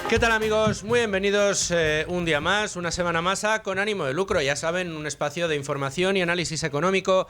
¿Qué tal, amigos? Muy bienvenidos un día más, una semana más a Con Ánimo de Lucro. Ya saben, un espacio de información y análisis económico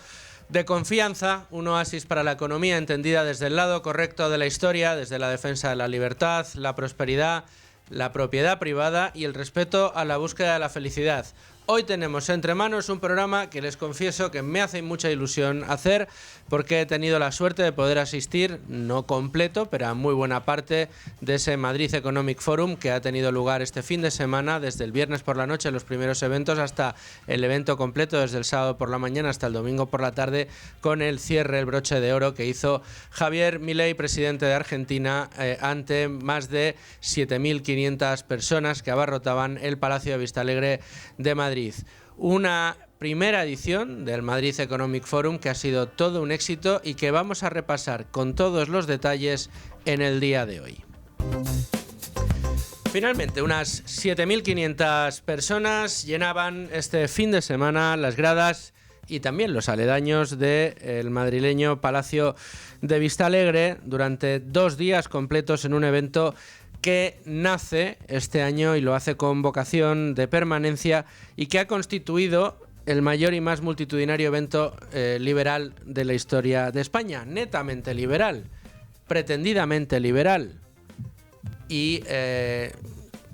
de confianza, un oasis para la economía entendida desde el lado correcto de la historia, desde la defensa de la libertad, la prosperidad, la propiedad privada y el respeto a la búsqueda de la felicidad. Hoy tenemos entre manos un programa que les confieso que me hace mucha ilusión hacer porque he tenido la suerte de poder asistir, no completo, pero a muy buena parte de ese Madrid Economic Forum que ha tenido lugar este fin de semana, desde el viernes por la noche, los primeros eventos, hasta el evento completo, desde el sábado por la mañana hasta el domingo por la tarde, con el cierre, el broche de oro que hizo Javier Milei, presidente de Argentina, ante más de 7.500 personas que abarrotaban el Palacio de Vistalegre de Madrid. Una primera edición del Madrid Economic Forum que ha sido todo un éxito y que vamos a repasar con todos los detalles en el día de hoy. Finalmente, unas 7.500 personas llenaban este fin de semana las gradas y también los aledaños del madrileño Palacio de Vistalegre durante 2 días completos en un evento que nace este año y lo hace con vocación de permanencia y que ha constituido el mayor y más multitudinario evento liberal de la historia de España, netamente liberal, pretendidamente liberal y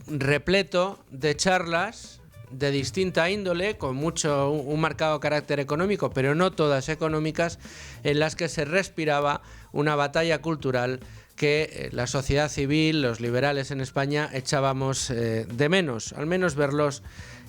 repleto de charlas de distinta índole, con un marcado carácter económico, pero no todas económicas, en las que se respiraba una batalla cultural que la sociedad civil, los liberales en España, echábamos de menos, al menos verlos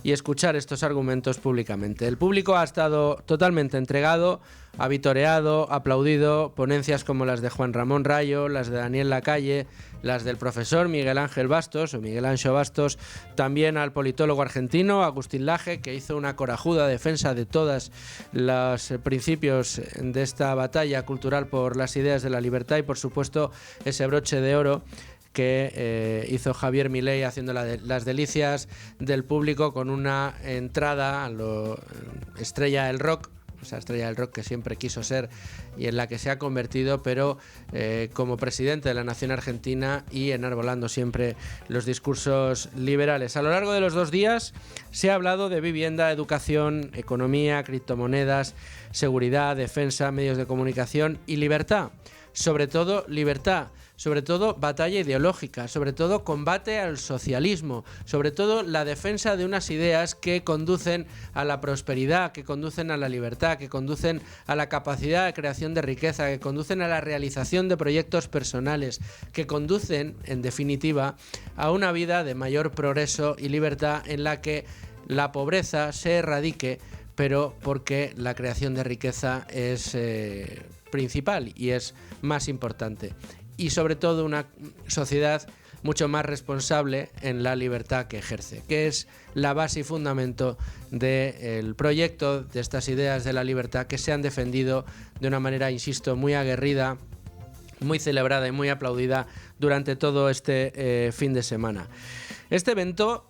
y escuchar estos argumentos públicamente. El público ha estado totalmente entregado, ha vitoreado, aplaudido ponencias como las de Juan Ramón Rayo, las de Daniel Lacalle, las del profesor Miguel Ángel Bastos o Miguel Anxo Bastos, también al politólogo argentino Agustín Laje, que hizo una corajuda defensa de todos los principios de esta batalla cultural por las ideas de la libertad y, por supuesto, ese broche de oro que hizo Javier Milei haciendo las delicias del público con una entrada a lo estrella del rock, esa estrella del rock que siempre quiso ser y en la que se ha convertido, pero como presidente de la nación argentina y enarbolando siempre los discursos liberales. A lo largo de los 2 días se ha hablado de vivienda, educación, economía, criptomonedas, seguridad, defensa, medios de comunicación y libertad. Sobre todo libertad, sobre todo batalla ideológica, sobre todo combate al socialismo, sobre todo la defensa de unas ideas que conducen a la prosperidad, que conducen a la libertad, que conducen a la capacidad de creación de riqueza, que conducen a la realización de proyectos personales, que conducen, en definitiva, a una vida de mayor progreso y libertad en la que la pobreza se erradique, pero porque la creación de riqueza es principal y es más importante. Y sobre todo una sociedad mucho más responsable en la libertad que ejerce, que es la base y fundamento del proyecto, de estas ideas de la libertad que se han defendido de una manera, insisto, muy aguerrida, muy celebrada y muy aplaudida durante todo este fin de semana. Este evento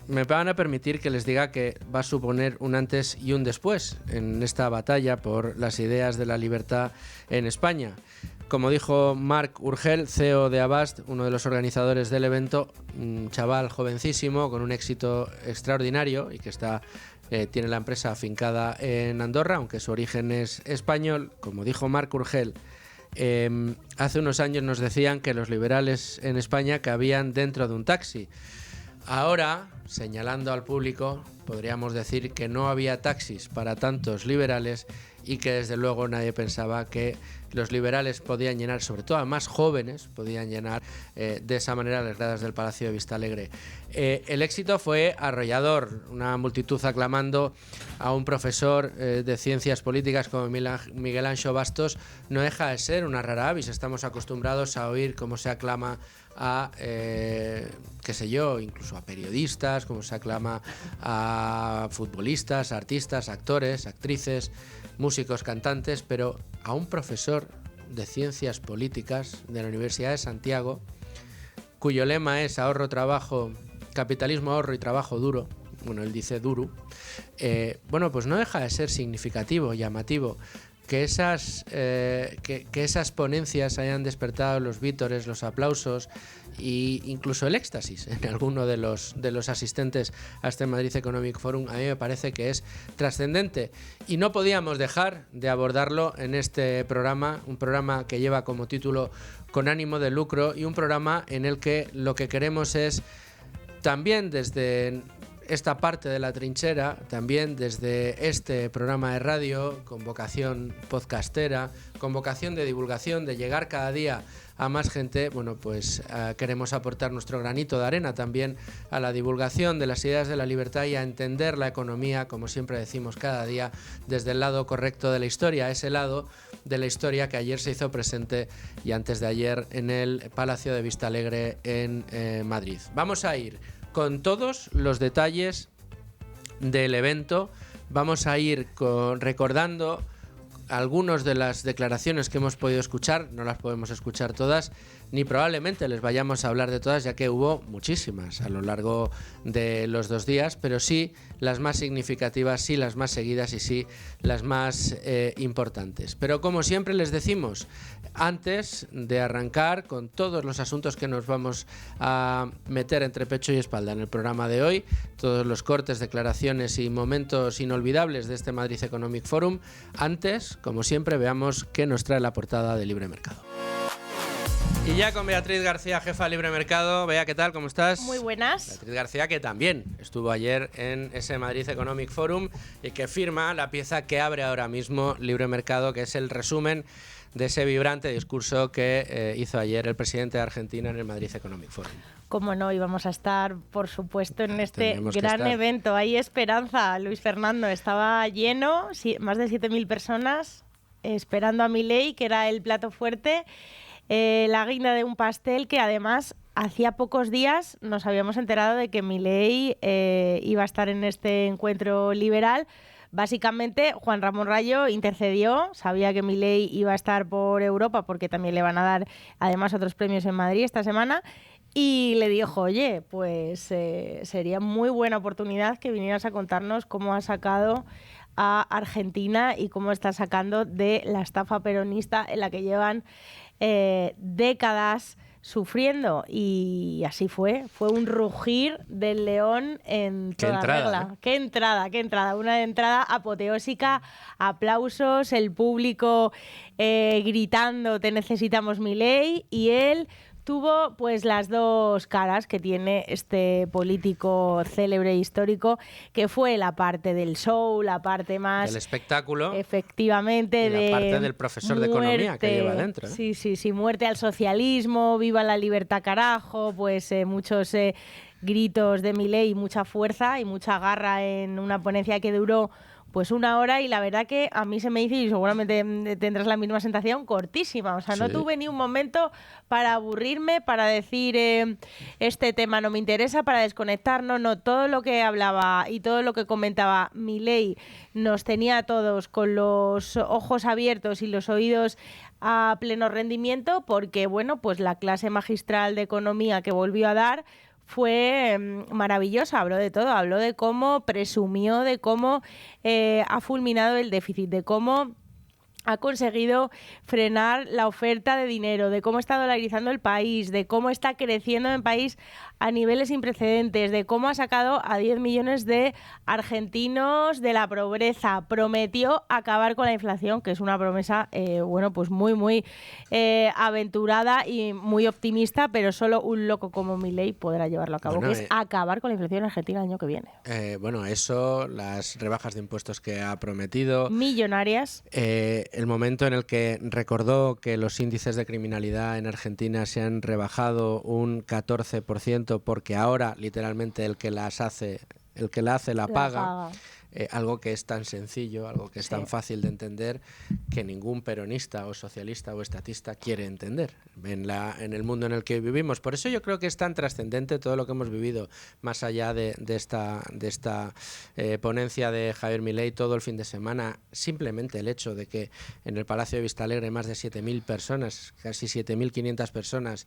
me van a permitir que les diga que va a suponer un antes y un después en esta batalla por las ideas de la libertad en España. Como dijo Marc Urgell, CEO de Avast, uno de los organizadores del evento, un chaval jovencísimo con un éxito extraordinario y que tiene la empresa afincada en Andorra, aunque su origen es español. Como dijo Marc Urgell, hace unos años nos decían que los liberales en España cabían dentro de un taxi. Ahora, señalando al público, podríamos decir que no había taxis para tantos liberales y que desde luego nadie pensaba que los liberales podían llenar, sobre todo a más jóvenes, podían llenar de esa manera las gradas del Palacio de Vistalegre. El éxito fue arrollador, una multitud aclamando a un profesor de ciencias políticas como Miguel Anxo Bastos no deja de ser una rara avis. Estamos acostumbrados a oír cómo se aclama a, qué sé yo, incluso a periodistas, cómo se aclama a futbolistas, artistas, actores, actrices, músicos, cantantes, pero a un profesor de ciencias políticas de la Universidad de Santiago, cuyo lema es ahorro, trabajo, capitalismo, ahorro y trabajo duro. Bueno, él dice duro. Bueno, pues no deja de ser significativo, llamativo, que esas ponencias hayan despertado los vítores, los aplausos e incluso el éxtasis en alguno de los asistentes a este Madrid Economic Forum, a mí me parece que es trascendente y no podíamos dejar de abordarlo en este programa, un programa que lleva como título Con ánimo de lucro y un programa en el que lo que queremos es también desde esta parte de la trinchera, también desde este programa de radio con vocación podcastera, con vocación de divulgación, de llegar cada día a más gente, bueno, pues queremos aportar nuestro granito de arena también a la divulgación de las ideas de la libertad y a entender la economía, como siempre decimos cada día, desde el lado correcto de la historia, ese lado de la historia que ayer se hizo presente y antes de ayer en el Palacio de Vistalegre en Madrid. Vamos a ir con todos los detalles del evento, vamos a ir recordando algunas de las declaraciones que hemos podido escuchar, no las podemos escuchar todas, ni probablemente les vayamos a hablar de todas, ya que hubo muchísimas a lo largo de los 2 días, pero sí las más significativas, sí las más seguidas y sí las más importantes. Pero como siempre les decimos, antes de arrancar con todos los asuntos que nos vamos a meter entre pecho y espalda en el programa de hoy, todos los cortes, declaraciones y momentos inolvidables de este Madrid Economic Forum, antes, como siempre, veamos qué nos trae la portada de Libre Mercado. Y ya con Beatriz García, jefa de Libre Mercado. Bea, ¿qué tal? ¿Cómo estás? Muy buenas. Beatriz García, que también estuvo ayer en ese Madrid Economic Forum y que firma la pieza que abre ahora mismo Libre Mercado, que es el resumen de ese vibrante discurso que hizo ayer el presidente de Argentina en el Madrid Economic Forum. Cómo no, íbamos a estar, por supuesto, en este gran evento. Hay esperanza, Luis Fernando. Estaba lleno, más de 7.000 personas esperando a Milei, que era el plato fuerte. La guinda de un pastel que además hacía pocos días nos habíamos enterado de que Milei iba a estar en este encuentro liberal. Básicamente, Juan Ramón Rayo intercedió, sabía que Milei iba a estar por Europa porque también le van a dar además otros premios en Madrid esta semana y le dijo, oye, pues sería muy buena oportunidad que vinieras a contarnos cómo has sacado a Argentina y cómo está sacando de la estafa peronista en la que llevan décadas sufriendo, y así fue un rugir del león en toda regla. Qué entrada, una entrada apoteósica, aplausos, el público gritando te necesitamos Milei, y él tuvo pues las dos caras que tiene este político célebre e histórico, que fue la parte del show, la parte más... del espectáculo. Efectivamente. Y la parte del profesor de economía que lleva dentro. Sí, muerte al socialismo, viva la libertad carajo, pues muchos gritos de Milei, mucha fuerza y mucha garra en una ponencia que duró pues 1 hora, y la verdad que a mí se me hizo, y seguramente tendrás la misma sensación, cortísima. O sea, no tuve ni un momento para aburrirme, para decir este tema no me interesa, para desconectar. No, todo lo que hablaba y todo lo que comentaba Milei nos tenía a todos con los ojos abiertos y los oídos a pleno rendimiento, porque bueno, pues la clase magistral de economía que volvió a dar fue maravillosa. Habló de todo, habló de cómo presumió, de cómo ha fulminado el déficit, de cómo ha conseguido frenar la oferta de dinero, de cómo está dolarizando el país, de cómo está creciendo el país a niveles sin precedentes, de cómo ha sacado a 10 millones de argentinos de la pobreza. Prometió acabar con la inflación, que es una promesa pues muy aventurada y muy optimista, pero solo un loco como Milei podrá llevarlo a cabo, que es acabar con la inflación en Argentina el año que viene. Eso, las rebajas de impuestos que ha prometido, millonarias. El momento en el que recordó que los índices de criminalidad en Argentina se han rebajado un 14%, porque ahora literalmente el que la hace la paga. Algo que es tan sencillo, algo que es tan fácil de entender, que ningún peronista o socialista o estatista quiere entender en el mundo en el que vivimos. Por eso yo creo que es tan trascendente todo lo que hemos vivido, más allá de esta ponencia de Javier Milei todo el fin de semana. Simplemente el hecho de que en el Palacio de Vistalegre más de 7.000 personas, casi 7.500 personas,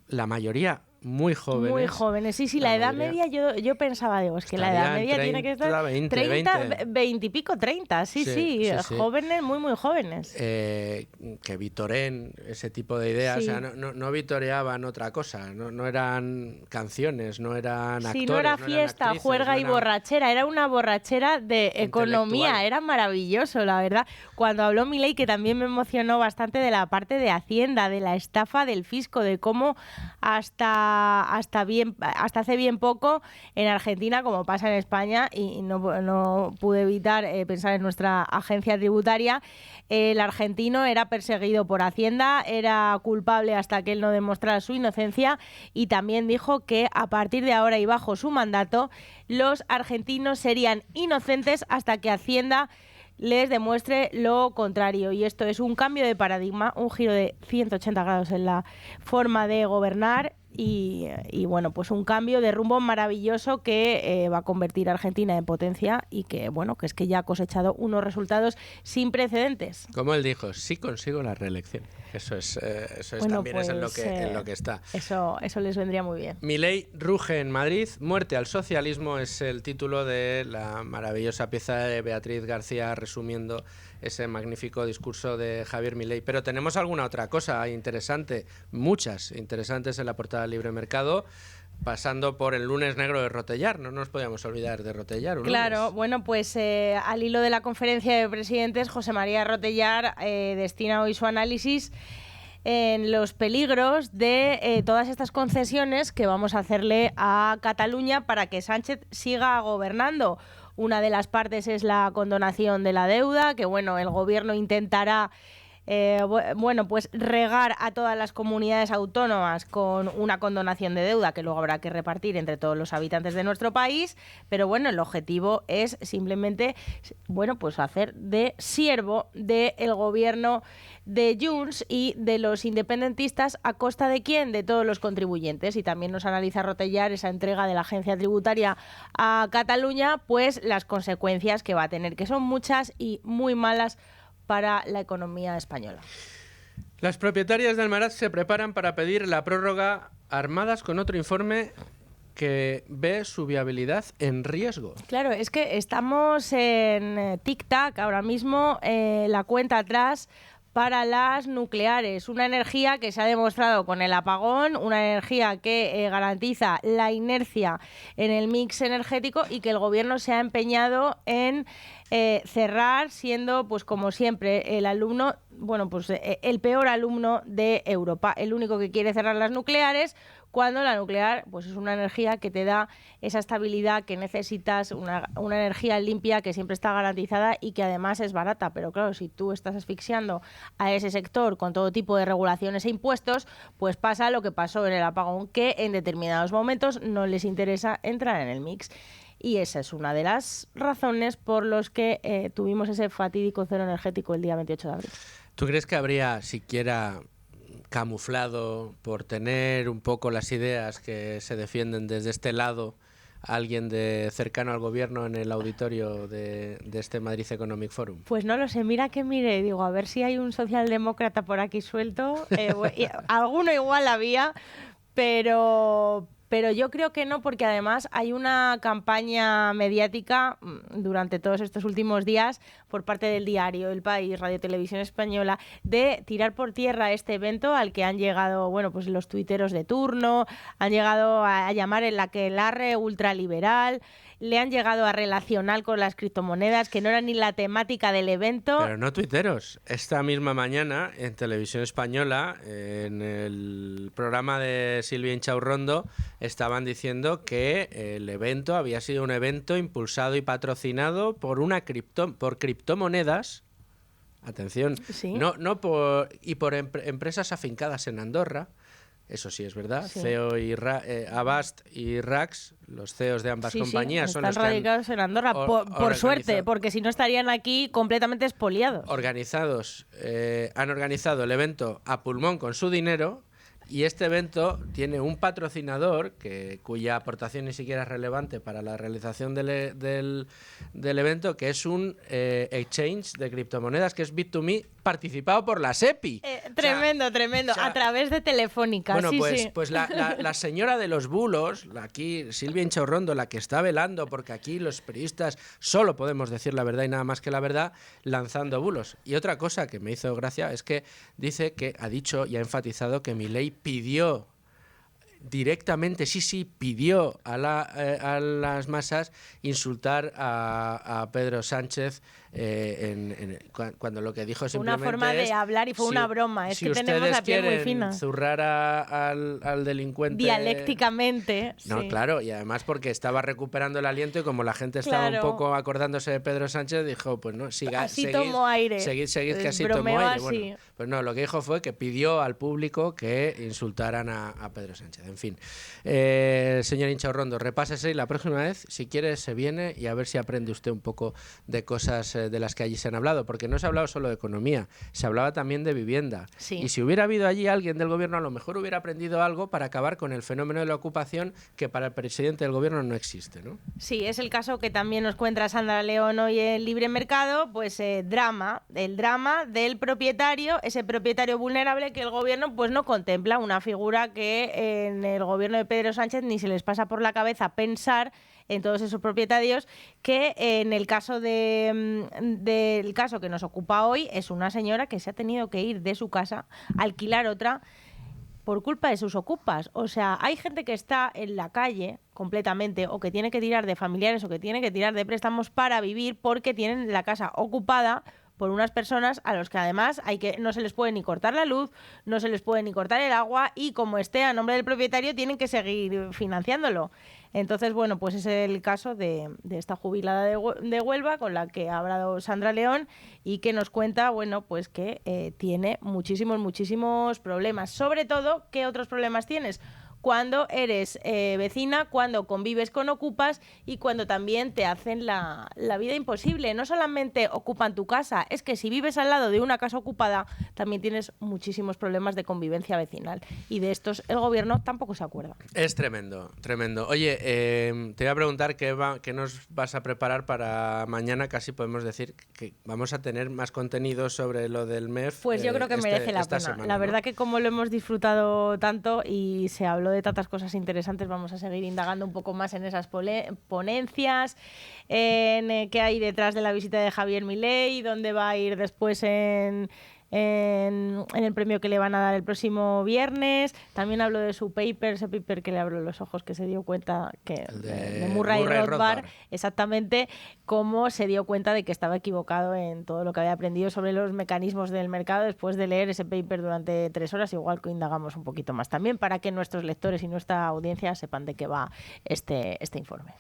la mayoría muy jóvenes. Muy jóvenes, sí, la edad media yo pensaba, digo, es que la edad media tiene que estar 20 y pico, 30, sí, jóvenes, muy jóvenes. Que vitoren ese tipo de ideas, Sí. o sea, no vitoreaban otra cosa, no eran canciones, no eran actores, no era no fiesta, eran actrices, juerga y borrachera, era una borrachera de economía, era maravilloso, la verdad. Cuando habló Milei, que también me emocionó bastante, de la parte de Hacienda, de la estafa del fisco, de cómo hasta hace bien poco en Argentina, como pasa en España, y no pude evitar pensar en nuestra agencia tributaria, el argentino era perseguido por Hacienda, era culpable hasta que él no demostrara su inocencia, y también dijo que a partir de ahora y bajo su mandato, los argentinos serían inocentes hasta que Hacienda les demuestre lo contrario. Y esto es un cambio de paradigma, un giro de 180 grados en la forma de gobernar y bueno, pues un cambio de rumbo maravilloso que va a convertir a Argentina en potencia y que, bueno, que es que ya ha cosechado unos resultados sin precedentes. Como él dijo, sí consigo la reelección. Eso es Bueno, también pues, es en lo que está. Eso les vendría muy bien. Milei ruge en Madrid, muerte al socialismo es el título de la maravillosa pieza de Beatriz García resumiendo ese magnífico discurso de Javier Milei. Pero tenemos alguna otra cosa interesante, muchas interesantes en la portada del Libre Mercado, pasando por el lunes negro de Rotellar. No nos podíamos olvidar de Rotellar. Claro, lunes. Bueno, pues al hilo de la conferencia de presidentes, José María Rotellar destina hoy su análisis en los peligros de todas estas concesiones que vamos a hacerle a Cataluña para que Sánchez siga gobernando. Una de las partes es la condonación de la deuda, que bueno, el gobierno intentará pues regar a todas las comunidades autónomas con una condonación de deuda que luego habrá que repartir entre todos los habitantes de nuestro país, pero bueno, el objetivo es simplemente, bueno, pues hacer de siervo del gobierno de Junts y de los independentistas. ¿A costa de quién? De todos los contribuyentes. Y también nos analiza Rotellar esa entrega de la agencia tributaria a Cataluña, pues las consecuencias que va a tener, que son muchas y muy malas para la economía española. Las propietarias de Almaraz se preparan para pedir la prórroga armadas con otro informe que ve su viabilidad en riesgo. Claro, es que estamos en tic-tac ahora mismo, la cuenta atrás para las nucleares, una energía que se ha demostrado con el apagón, una energía que garantiza la inercia en el mix energético y que el gobierno se ha empeñado en cerrar, siendo, pues como siempre, el alumno, bueno, pues el peor alumno de Europa, el único que quiere cerrar las nucleares, cuando la nuclear pues es una energía que te da esa estabilidad que necesitas, una energía limpia que siempre está garantizada y que además es barata. Pero claro, si tú estás asfixiando a ese sector con todo tipo de regulaciones e impuestos, pues pasa lo que pasó en el apagón, que en determinados momentos no les interesa entrar en el mix. Y esa es una de las razones por las que tuvimos ese fatídico cero energético el día 28 de abril. ¿Tú crees que habría siquiera camuflado, por tener un poco las ideas que se defienden desde este lado, alguien de cercano al gobierno en el auditorio de este Madrid Economic Forum? Pues no lo sé, mira que mire, digo, a ver si hay un socialdemócrata por aquí suelto. Alguno igual había, pero yo creo que no, porque además hay una campaña mediática durante todos estos últimos días por parte del diario El País, Radio Televisión Española, de tirar por tierra este evento al que han llegado, bueno, pues los tuiteros de turno, han llegado a llamar el aquelarre ultraliberal, le han llegado a relacionar con las criptomonedas, que no era ni la temática del evento. Pero no tuiteros. Esta misma mañana, en Televisión Española, en el programa de Silvia Inchaurrondo, estaban diciendo que el evento había sido un evento impulsado y patrocinado por por criptomonedas. Atención, ¿Sí? por empresas afincadas en Andorra. Eso sí es verdad. Sí. CEO y Avast y Rax, los CEOs de ambas compañías, son están los que radicados en Andorra, por suerte, porque si no estarían aquí completamente expoliados. Han organizado el evento a pulmón con su dinero, y este evento tiene un patrocinador cuya aportación ni siquiera es relevante para la realización del evento, que es un exchange de criptomonedas, que es Bit2Me, participado por la SEPI. Tremendo, tremendo. A través de Telefónica. Bueno, sí, pues, sí. pues la señora de los bulos, aquí Silvia Inchaurrondo, la que está velando, porque aquí los periodistas solo podemos decir la verdad y nada más que la verdad, lanzando bulos. Y otra cosa que me hizo gracia es que dice que ha dicho y ha enfatizado que Milei pidió directamente, pidió a las masas insultar a Pedro Sánchez cuando lo que dijo simplemente una forma de hablar y fue una broma. Es que tenemos la piel muy fina. Zurrar al delincuente dialécticamente. No, sí. Claro, y además porque estaba recuperando el aliento y como la gente estaba un poco acordándose de Pedro Sánchez, dijo, pues no, seguid tomo aire. Seguid que así tomo aire. Bueno, pues no, lo que dijo fue que pidió al público que insultaran a Pedro Sánchez. En fin, señor Inchaurrondo, repásese y la próxima vez, si quiere, se viene y a ver si aprende usted un poco de cosas de las que allí se han hablado, porque no se ha hablado solo de economía, se hablaba también de vivienda. Sí. Y si hubiera habido allí alguien del gobierno, a lo mejor hubiera aprendido algo para acabar con el fenómeno de la ocupación que para el presidente del gobierno no existe, ¿no? Sí, es el caso que también nos cuenta Sandra León hoy en Libre Mercado, pues el drama del propietario, ese propietario vulnerable que el gobierno pues no contempla, una figura que en el gobierno de Pedro Sánchez ni se les pasa por la cabeza pensar en todos esos propietarios, que en el caso del caso que nos ocupa hoy es una señora que se ha tenido que ir de su casa, alquilar otra por culpa de sus ocupas. O sea, hay gente que está en la calle completamente o que tiene que tirar de familiares o que tiene que tirar de préstamos para vivir porque tienen la casa ocupada por unas personas a los que además no se les puede ni cortar la luz, no se les puede ni cortar el agua y como esté a nombre del propietario tienen que seguir financiándolo. Entonces, bueno, pues es el caso de esta jubilada de Huelva con la que ha hablado Sandra León y que nos cuenta, bueno, pues que tiene muchísimos problemas. Sobre todo, ¿qué otros problemas tienes? Cuando eres vecina, cuando convives con ocupas y cuando también te hacen la vida imposible. No solamente ocupan tu casa, es que si vives al lado de una casa ocupada también tienes muchísimos problemas de convivencia vecinal y de estos el gobierno tampoco se acuerda. Es tremendo, tremendo. Oye, te voy a preguntar qué nos vas a preparar para mañana. Casi podemos decir que vamos a tener más contenido sobre lo del MEF. Pues yo creo que merece la pena. Semana, la verdad ¿no? que como lo hemos disfrutado tanto y se habló de tantas cosas interesantes, vamos a seguir indagando un poco más en esas ponencias, en qué hay detrás de la visita de Javier Milei, dónde va a ir después en el premio que le van a dar el próximo viernes. También hablo de su paper, ese paper que le abrió los ojos, que se dio cuenta que de Murray Rothbard, exactamente, cómo se dio cuenta de que estaba equivocado en todo lo que había aprendido sobre los mecanismos del mercado después de leer ese paper durante 3 horas. Igual que indagamos un poquito más también para que nuestros lectores y nuestra audiencia sepan de qué va este informe.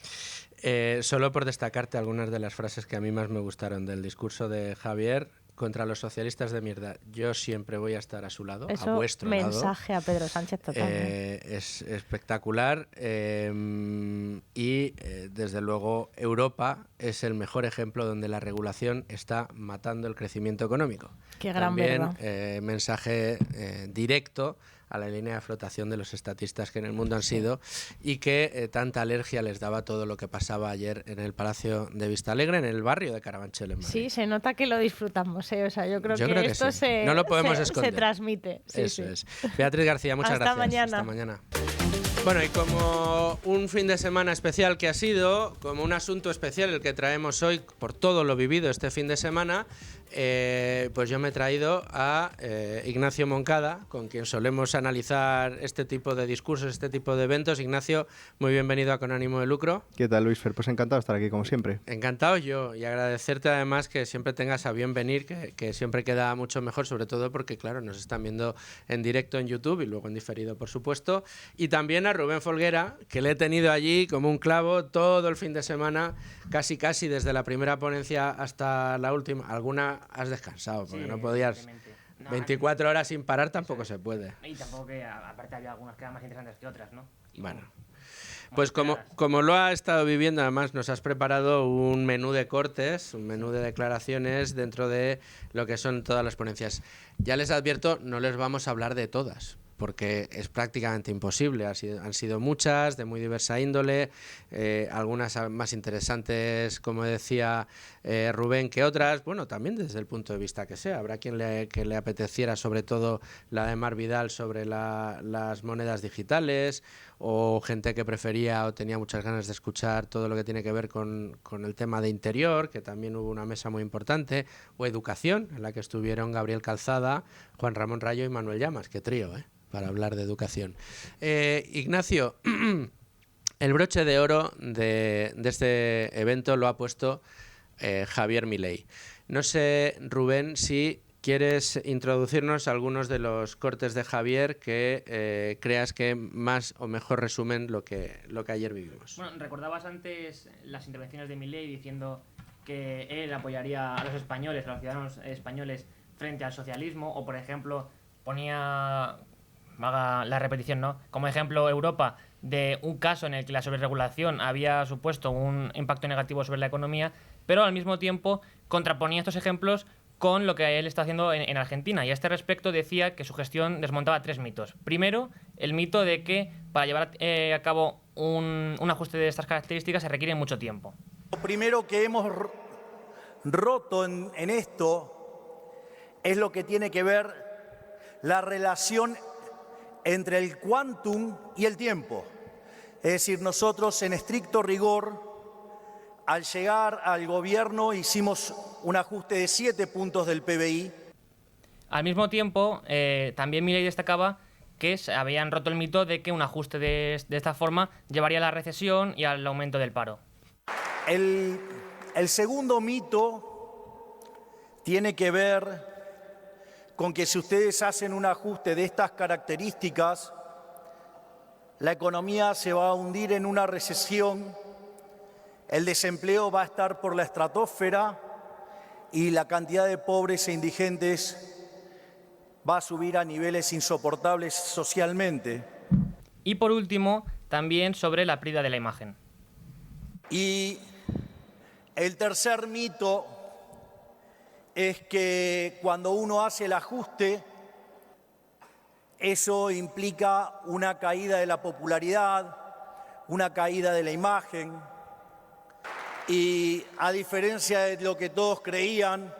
Solo por destacarte algunas de las frases que a mí más me gustaron del discurso de Javier. Contra los socialistas de mierda, yo siempre voy a estar a su lado, eso, a vuestro lado. Mensaje a Pedro Sánchez totalmente. Es espectacular y desde luego Europa es el mejor ejemplo donde la regulación está matando el crecimiento económico. Qué gran También verdad. mensaje directo a la línea de flotación de los estatistas que en el mundo han sido y que tanta alergia les daba todo lo que pasaba ayer en el Palacio de Vistalegre, en el barrio de Carabanchel, en Madrid. Sí, se nota que lo disfrutamos, ¿eh? O sea, yo creo que esto sí. No lo podemos esconder. Se transmite. Sí, Eso es. Beatriz García, muchas gracias. Mañana. Hasta mañana. Bueno, y como un fin de semana especial que ha sido, como un asunto especial el que traemos hoy por todo lo vivido este fin de semana, pues yo me he traído a Ignacio Moncada, con quien solemos analizar este tipo de discursos, este tipo de eventos. Ignacio, muy bienvenido a Con Ánimo de Lucro. ¿Qué tal, Luis Fer? Pues encantado de estar aquí, como siempre. Encantado yo, y agradecerte además que siempre tengas a bien venir, que siempre queda mucho mejor, sobre todo porque, claro, nos están viendo en directo en YouTube y luego en diferido, por supuesto. Y también a Rubén Folguera, que le he tenido allí como un clavo todo el fin de semana, casi desde la primera ponencia hasta la última. Alguna has descansado, porque sí, no podías... 24 horas sin parar tampoco se puede. Y tampoco que, aparte, había algunas que eran más interesantes que otras, ¿no? Y bueno, pues como lo ha estado viviendo, además nos has preparado un menú de cortes, un menú de declaraciones dentro de lo que son todas las ponencias. Ya les advierto, no les vamos a hablar de todas, porque es prácticamente imposible. Han sido muchas, de muy diversa índole, algunas más interesantes, como decía Rubén, que otras. Bueno, también desde el punto de vista que sea. Habrá quien que le apeteciera, sobre todo la de Mar Vidal sobre las monedas digitales, o gente que prefería o tenía muchas ganas de escuchar todo lo que tiene que ver con el tema de interior, que también hubo una mesa muy importante, o educación, en la que estuvieron Gabriel Calzada, Juan Ramón Rayo y Manuel Llamas. Qué trío, para hablar de educación. Ignacio, el broche de oro de este evento lo ha puesto Javier Milei. No sé, Rubén, si quieres introducirnos algunos de los cortes de Javier que creas que más o mejor resumen lo que ayer vivimos. Bueno, recordabas antes las intervenciones de Milei diciendo que él apoyaría a los españoles, a los ciudadanos españoles frente al socialismo, o por ejemplo ponía, haga la repetición, ¿no?, como ejemplo Europa de un caso en el que la sobreregulación había supuesto un impacto negativo sobre la economía, pero al mismo tiempo contraponía estos ejemplos con lo que él está haciendo en Argentina. Y a este respecto decía que su gestión desmontaba 3 mitos. Primero, el mito de que para llevar a cabo un ajuste de estas características se requiere mucho tiempo. Lo primero que hemos roto en esto es lo que tiene que ver la relación entre el quantum y el tiempo. Es decir, nosotros en estricto rigor, al llegar al gobierno, hicimos un ajuste de 7 puntos del PBI. Al mismo tiempo, también Milei destacaba que se habían roto el mito de que un ajuste de esta forma llevaría a la recesión y al aumento del paro. El segundo mito tiene que ver con que si ustedes hacen un ajuste de estas características, la economía se va a hundir en una recesión, el desempleo va a estar por la estratosfera y la cantidad de pobres e indigentes va a subir a niveles insoportables socialmente. Y por último, también sobre la pérdida de la imagen. Y el tercer mito es que cuando uno hace el ajuste, eso implica una caída de la popularidad, una caída de la imagen. Y a diferencia de lo que todos creían,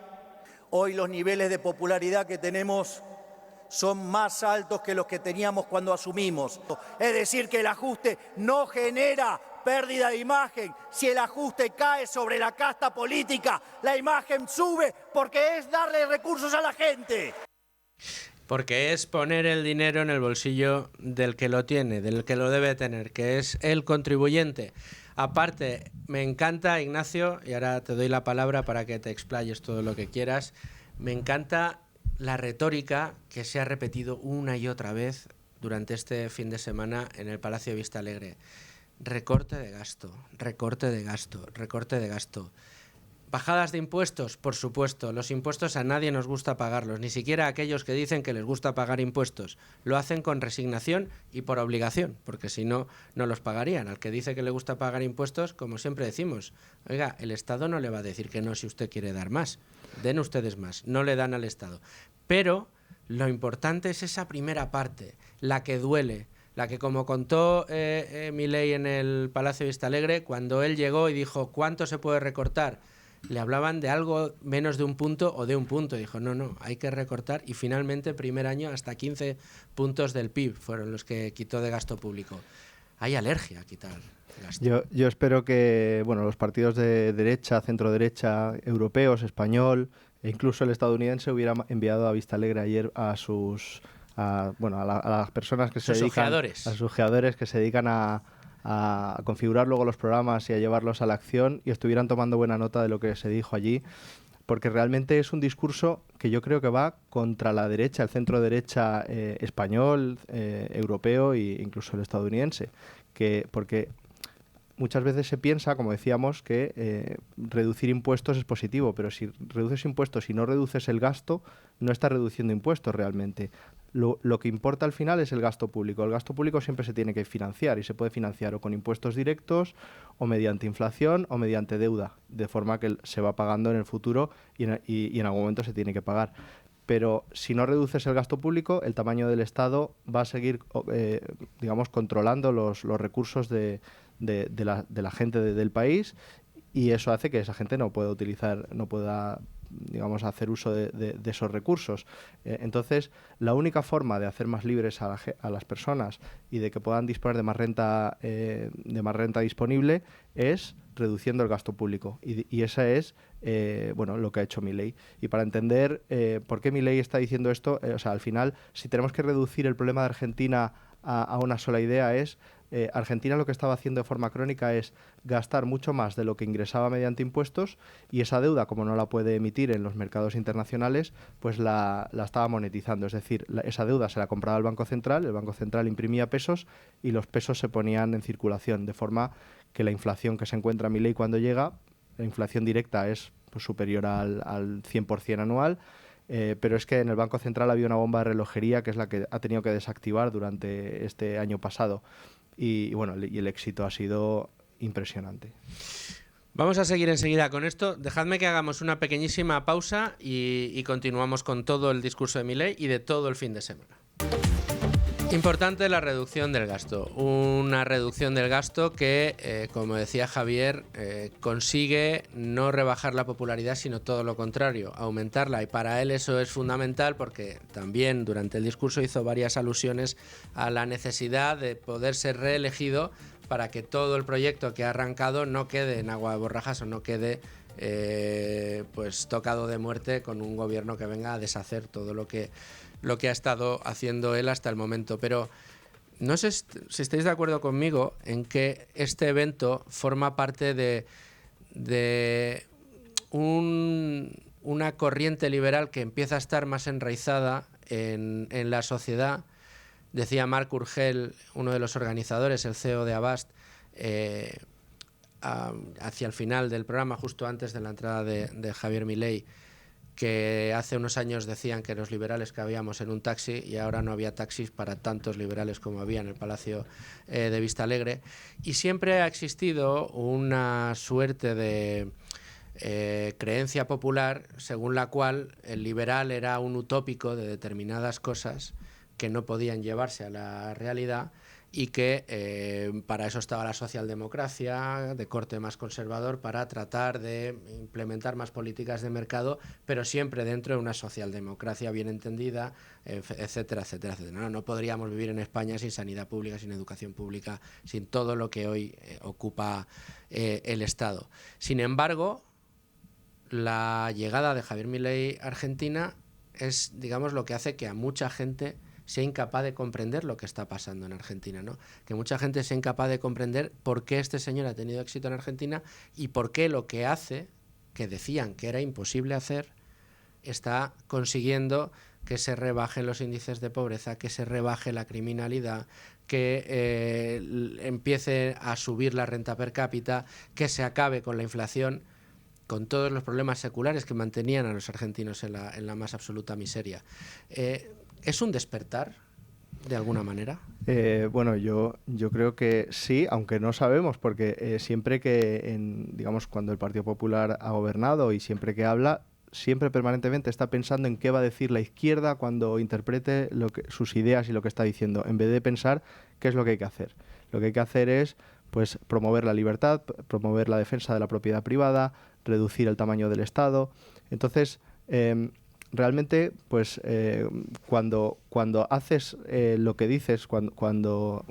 hoy los niveles de popularidad que tenemos son más altos que los que teníamos cuando asumimos. Es decir, que el ajuste no genera pérdida de imagen. Si el ajuste cae sobre la casta política, la imagen sube porque es darle recursos a la gente. Porque es poner el dinero en el bolsillo del que lo tiene, del que lo debe tener, que es el contribuyente. Aparte, me encanta, Ignacio, y ahora te doy la palabra para que te explayes todo lo que quieras, me encanta la retórica que se ha repetido una y otra vez durante este fin de semana en el Palacio de Vista Alegre. Recorte de gasto, recorte de gasto, recorte de gasto. Bajadas de impuestos, por supuesto. Los impuestos a nadie nos gusta pagarlos, ni siquiera a aquellos que dicen que les gusta pagar impuestos. Lo hacen con resignación y por obligación, porque si no, no los pagarían. Al que dice que le gusta pagar impuestos, como siempre decimos, oiga, el Estado no le va a decir que no si usted quiere dar más. Den ustedes más, no le dan al Estado. Pero lo importante es esa primera parte, la que duele, la que, como contó Milei en el Palacio de Vista Alegre, cuando él llegó y dijo ¿cuánto se puede recortar?, le hablaban de algo menos de un punto o de un punto. Dijo, no, hay que recortar. Y finalmente, primer año, hasta 15 puntos del PIB fueron los que quitó de gasto público. Hay alergia a quitar gasto. Yo espero que los partidos de derecha, centro-derecha, europeos, español e incluso el estadounidense hubiera enviado a Vista Alegre ayer a las personas que se dedican, a sus ojeadores que se dedican a configurar luego los programas y a llevarlos a la acción, y estuvieran tomando buena nota de lo que se dijo allí, porque realmente es un discurso que yo creo que va contra la derecha, el centro derecha español, europeo e incluso el estadounidense, porque muchas veces se piensa, como decíamos, que reducir impuestos es positivo, pero si reduces impuestos y no reduces el gasto, no estás reduciendo impuestos realmente. Lo que importa al final es el gasto público. El gasto público siempre se tiene que financiar, y se puede financiar o con impuestos directos o mediante inflación o mediante deuda, de forma que se va pagando en el futuro y en algún momento se tiene que pagar. pero si no reduces el gasto público, el tamaño del Estado va a seguir, digamos, controlando los recursos de la gente del país, y eso hace que esa gente no pueda digamos, hacer uso de esos recursos. Entonces, la única forma de hacer más libres a las personas y de que puedan disponer de más renta disponible es reduciendo el gasto público. Y esa es lo que ha hecho Milei. Y para entender por qué Milei está diciendo esto, al final, si tenemos que reducir el problema de Argentina a una sola idea, es Argentina lo que estaba haciendo de forma crónica es gastar mucho más de lo que ingresaba mediante impuestos, y esa deuda, como no la puede emitir en los mercados internacionales, pues la estaba monetizando. Es decir, esa deuda se la compraba el Banco Central imprimía pesos y los pesos se ponían en circulación, de forma que la inflación que se encuentra Milei cuando llega, la inflación directa es pues, superior al 100% anual. Pero es que en el Banco Central había una bomba de relojería que es la que ha tenido que desactivar durante este año pasado. Y el éxito ha sido impresionante. Vamos a seguir enseguida con esto. Dejadme que hagamos una pequeñísima pausa y continuamos con todo el discurso de Milei y de todo el fin de semana. Importante la reducción del gasto. Una reducción del gasto que, como decía Javier, consigue no rebajar la popularidad, sino todo lo contrario, aumentarla. Y para él eso es fundamental porque también durante el discurso hizo varias alusiones a la necesidad de poder ser reelegido para que todo el proyecto que ha arrancado no quede en agua de borrajas o no quede pues tocado de muerte con un gobierno que venga a deshacer todo lo que ha estado haciendo él hasta el momento. Pero no sé si estáis de acuerdo conmigo en que este evento forma parte de una corriente liberal que empieza a estar más enraizada en la sociedad. Decía Marc Urgell, uno de los organizadores, el CEO de Avast, hacia el final del programa, justo antes de la entrada de Javier Milei, que hace unos años decían que los liberales cabíamos en un taxi y ahora no había taxis para tantos liberales como había en el Palacio de Vistalegre. Y siempre ha existido una suerte de creencia popular según la cual el liberal era un utópico de determinadas cosas que no podían llevarse a la realidad y que para eso estaba la socialdemocracia de corte más conservador, para tratar de implementar más políticas de mercado, pero siempre dentro de una socialdemocracia bien entendida, etcétera, etcétera, etcétera. No podríamos vivir en España sin sanidad pública, sin educación pública, sin todo lo que hoy ocupa el Estado. Sin embargo, la llegada de Javier Milei a Argentina es, digamos, lo que hace que a mucha gente sea incapaz de comprender lo que está pasando en Argentina, ¿no? Que mucha gente sea incapaz de comprender por qué este señor ha tenido éxito en Argentina y por qué lo que hace, que decían que era imposible hacer, está consiguiendo que se rebajen los índices de pobreza, que se rebaje la criminalidad, que empiece a subir la renta per cápita, que se acabe con la inflación, con todos los problemas seculares que mantenían a los argentinos en la más absoluta miseria. ¿Es un despertar, de alguna manera? Yo creo que sí, aunque no sabemos, porque siempre que, cuando el Partido Popular ha gobernado y siempre que habla, siempre permanentemente está pensando en qué va a decir la izquierda cuando interprete sus ideas y lo que está diciendo, en vez de pensar qué es lo que hay que hacer. Lo que hay que hacer es pues promover la libertad, promover la defensa de la propiedad privada, reducir el tamaño del Estado. Entonces, realmente, pues cuando haces lo que dices, cuando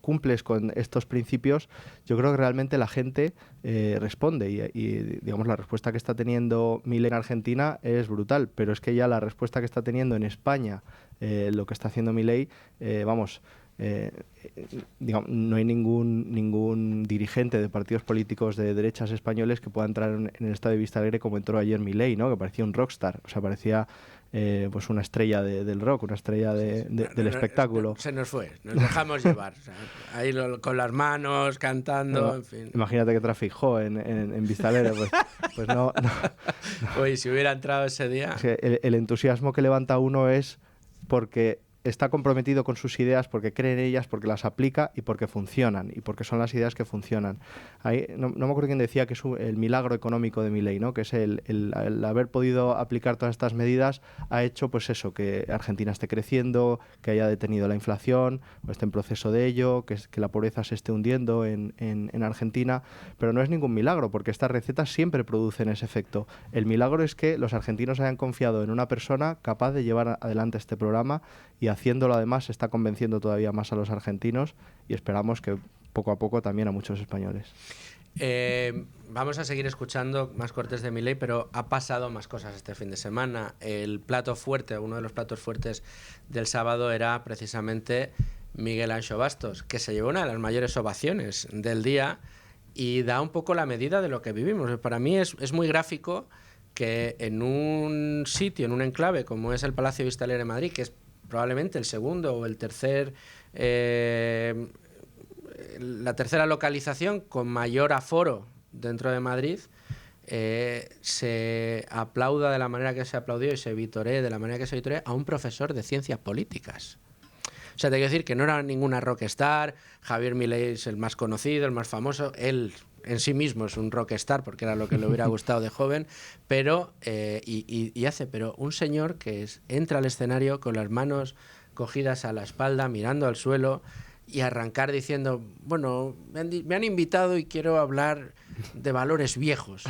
cumples con estos principios, yo creo que realmente la gente responde y digamos la respuesta que está teniendo Milei en Argentina es brutal, pero es que ya la respuesta que está teniendo en España, lo que está haciendo Milei, no hay ningún dirigente de partidos políticos de derechas españoles que pueda entrar en el estadio de Vistalegre como entró ayer Milei, ¿no? Que parecía un rockstar, o sea, parecía pues una estrella del rock, una estrella del espectáculo. Se nos fue, nos dejamos llevar, o sea, ahí con las manos, cantando, en fin. Imagínate que trafijó en Vistalegre, pues no. Uy, si hubiera entrado ese día... O sea, el entusiasmo que levanta uno es porque está comprometido con sus ideas porque cree en ellas, porque las aplica y porque funcionan, y porque son las ideas que funcionan. Ahí, no me acuerdo quién decía que es el milagro económico de Milei, ¿no? Que es el haber podido aplicar todas estas medidas ha hecho pues eso, que Argentina esté creciendo, que haya detenido la inflación, o esté en proceso de ello, que la pobreza se esté hundiendo en Argentina, pero no es ningún milagro, porque estas recetas siempre producen ese efecto. El milagro es que los argentinos hayan confiado en una persona capaz de llevar adelante este programa, y haciéndolo además está convenciendo todavía más a los argentinos, y esperamos que poco a poco también a muchos españoles. Vamos a seguir escuchando más cortes de Milei, pero ha pasado más cosas este fin de semana. El plato fuerte, uno de los platos fuertes del sábado era precisamente Miguel Anxo Bastos, que se llevó una de las mayores ovaciones del día y da un poco la medida de lo que vivimos. Para mí es muy gráfico que en un sitio, en un enclave como es el Palacio Vista Alegre de Madrid, que es probablemente el segundo o el tercer... la tercera localización con mayor aforo dentro de Madrid, se aplauda de la manera que se aplaudió y se vitoree de la manera que se vitoree a un profesor de ciencias políticas. O sea, te quiero decir que no era ninguna rockstar. Javier Milei es el más conocido, el más famoso. Él en sí mismo es un rockstar porque era lo que le hubiera gustado de joven, pero pero un señor que entra al escenario con las manos cogidas a la espalda, mirando al suelo, y arrancar diciendo, bueno, me han invitado y quiero hablar de valores viejos,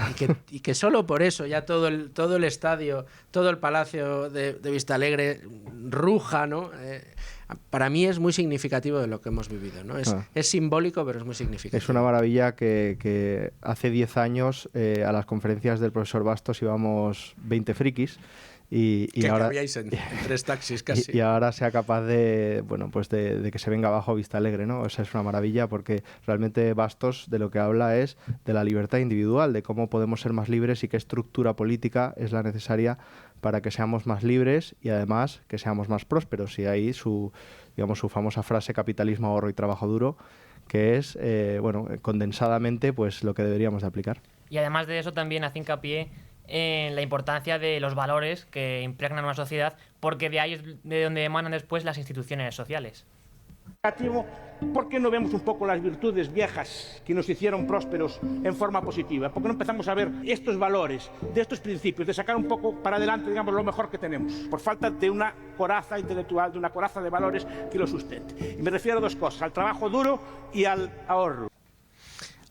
y que solo por eso ya todo el estadio, todo el Palacio de Vista Alegre ruja, ¿no? Para mí es muy significativo de lo que hemos vivido, ¿no? Es simbólico, pero es muy significativo. Es una maravilla que hace 10 años a las conferencias del profesor Bastos íbamos 20 frikis, y ahora cabíais en 3 taxis casi. Y ahora sea capaz de que se venga abajo Vista Alegre, ¿no? Esa es una maravilla, porque realmente Bastos de lo que habla es de la libertad individual, de cómo podemos ser más libres y qué estructura política es la necesaria para que seamos más libres y además que seamos más prósperos. Y ahí su famosa frase capitalismo, ahorro y trabajo duro, que es condensadamente pues lo que deberíamos de aplicar. Y además de eso también hace hincapié en la importancia de los valores que impregnan una sociedad, porque de ahí es de donde emanan después las instituciones sociales. ¿Por qué no vemos un poco las virtudes viejas que nos hicieron prósperos en forma positiva? ¿Por qué no empezamos a ver estos valores, de estos principios, de sacar un poco para adelante, digamos, lo mejor que tenemos? Por falta de una coraza intelectual, de una coraza de valores que lo sustente. Y me refiero a dos cosas, al trabajo duro y al ahorro.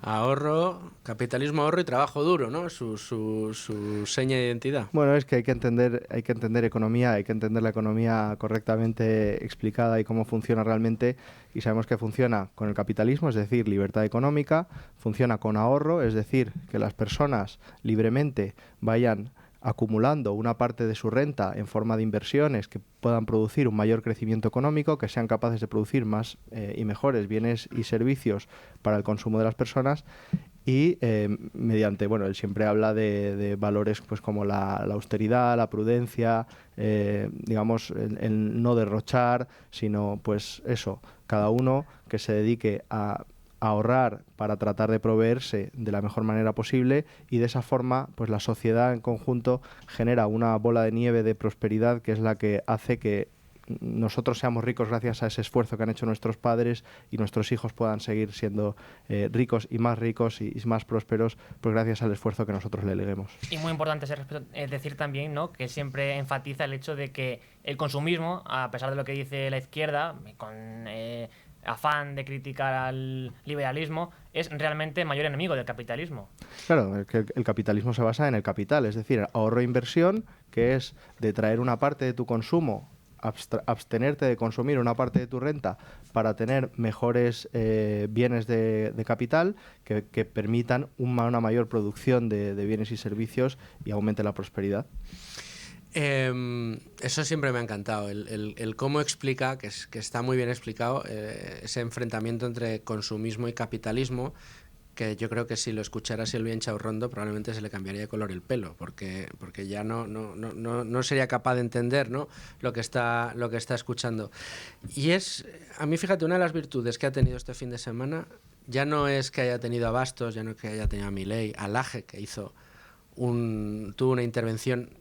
Ahorro, capitalismo, ahorro y trabajo duro, ¿no? Su seña de identidad. Bueno, es que hay que entender economía, hay que entender la economía correctamente explicada y cómo funciona realmente, y sabemos que funciona con el capitalismo, es decir, libertad económica, funciona con ahorro, es decir, que las personas libremente vayan acumulando una parte de su renta en forma de inversiones que puedan producir un mayor crecimiento económico, que sean capaces de producir más y mejores bienes y servicios para el consumo de las personas, y mediante, él siempre habla de valores pues como la austeridad, la prudencia, el no derrochar, sino pues eso, cada uno que se dedique a ahorrar para tratar de proveerse de la mejor manera posible, y de esa forma pues la sociedad en conjunto genera una bola de nieve de prosperidad, que es la que hace que nosotros seamos ricos gracias a ese esfuerzo que han hecho nuestros padres, y nuestros hijos puedan seguir siendo ricos y más prósperos, pues gracias al esfuerzo que nosotros le leguemos. Y muy importante decir también, ¿no?, que siempre enfatiza el hecho de que el consumismo, a pesar de lo que dice la izquierda, con afán de criticar al liberalismo, es realmente el mayor enemigo del capitalismo. Claro, el capitalismo se basa en el capital, es decir, ahorro e inversión, que es de traer una parte de tu consumo, abstenerte de consumir una parte de tu renta para tener mejores bienes de capital que permitan una mayor producción de bienes y servicios y aumente la prosperidad. Eso siempre me ha encantado, el cómo explica, que está muy bien explicado, ese enfrentamiento entre consumismo y capitalismo, que yo creo que si lo escuchara Silvia Inchaurrondo probablemente se le cambiaría de color el pelo, porque ya no sería capaz de entender, ¿no?, lo que está escuchando. Y a mí, fíjate, una de las virtudes que ha tenido este fin de semana ya no es que haya tenido a Bastos, ya no es que haya tenido a Milei, a Laje, que tuvo una intervención.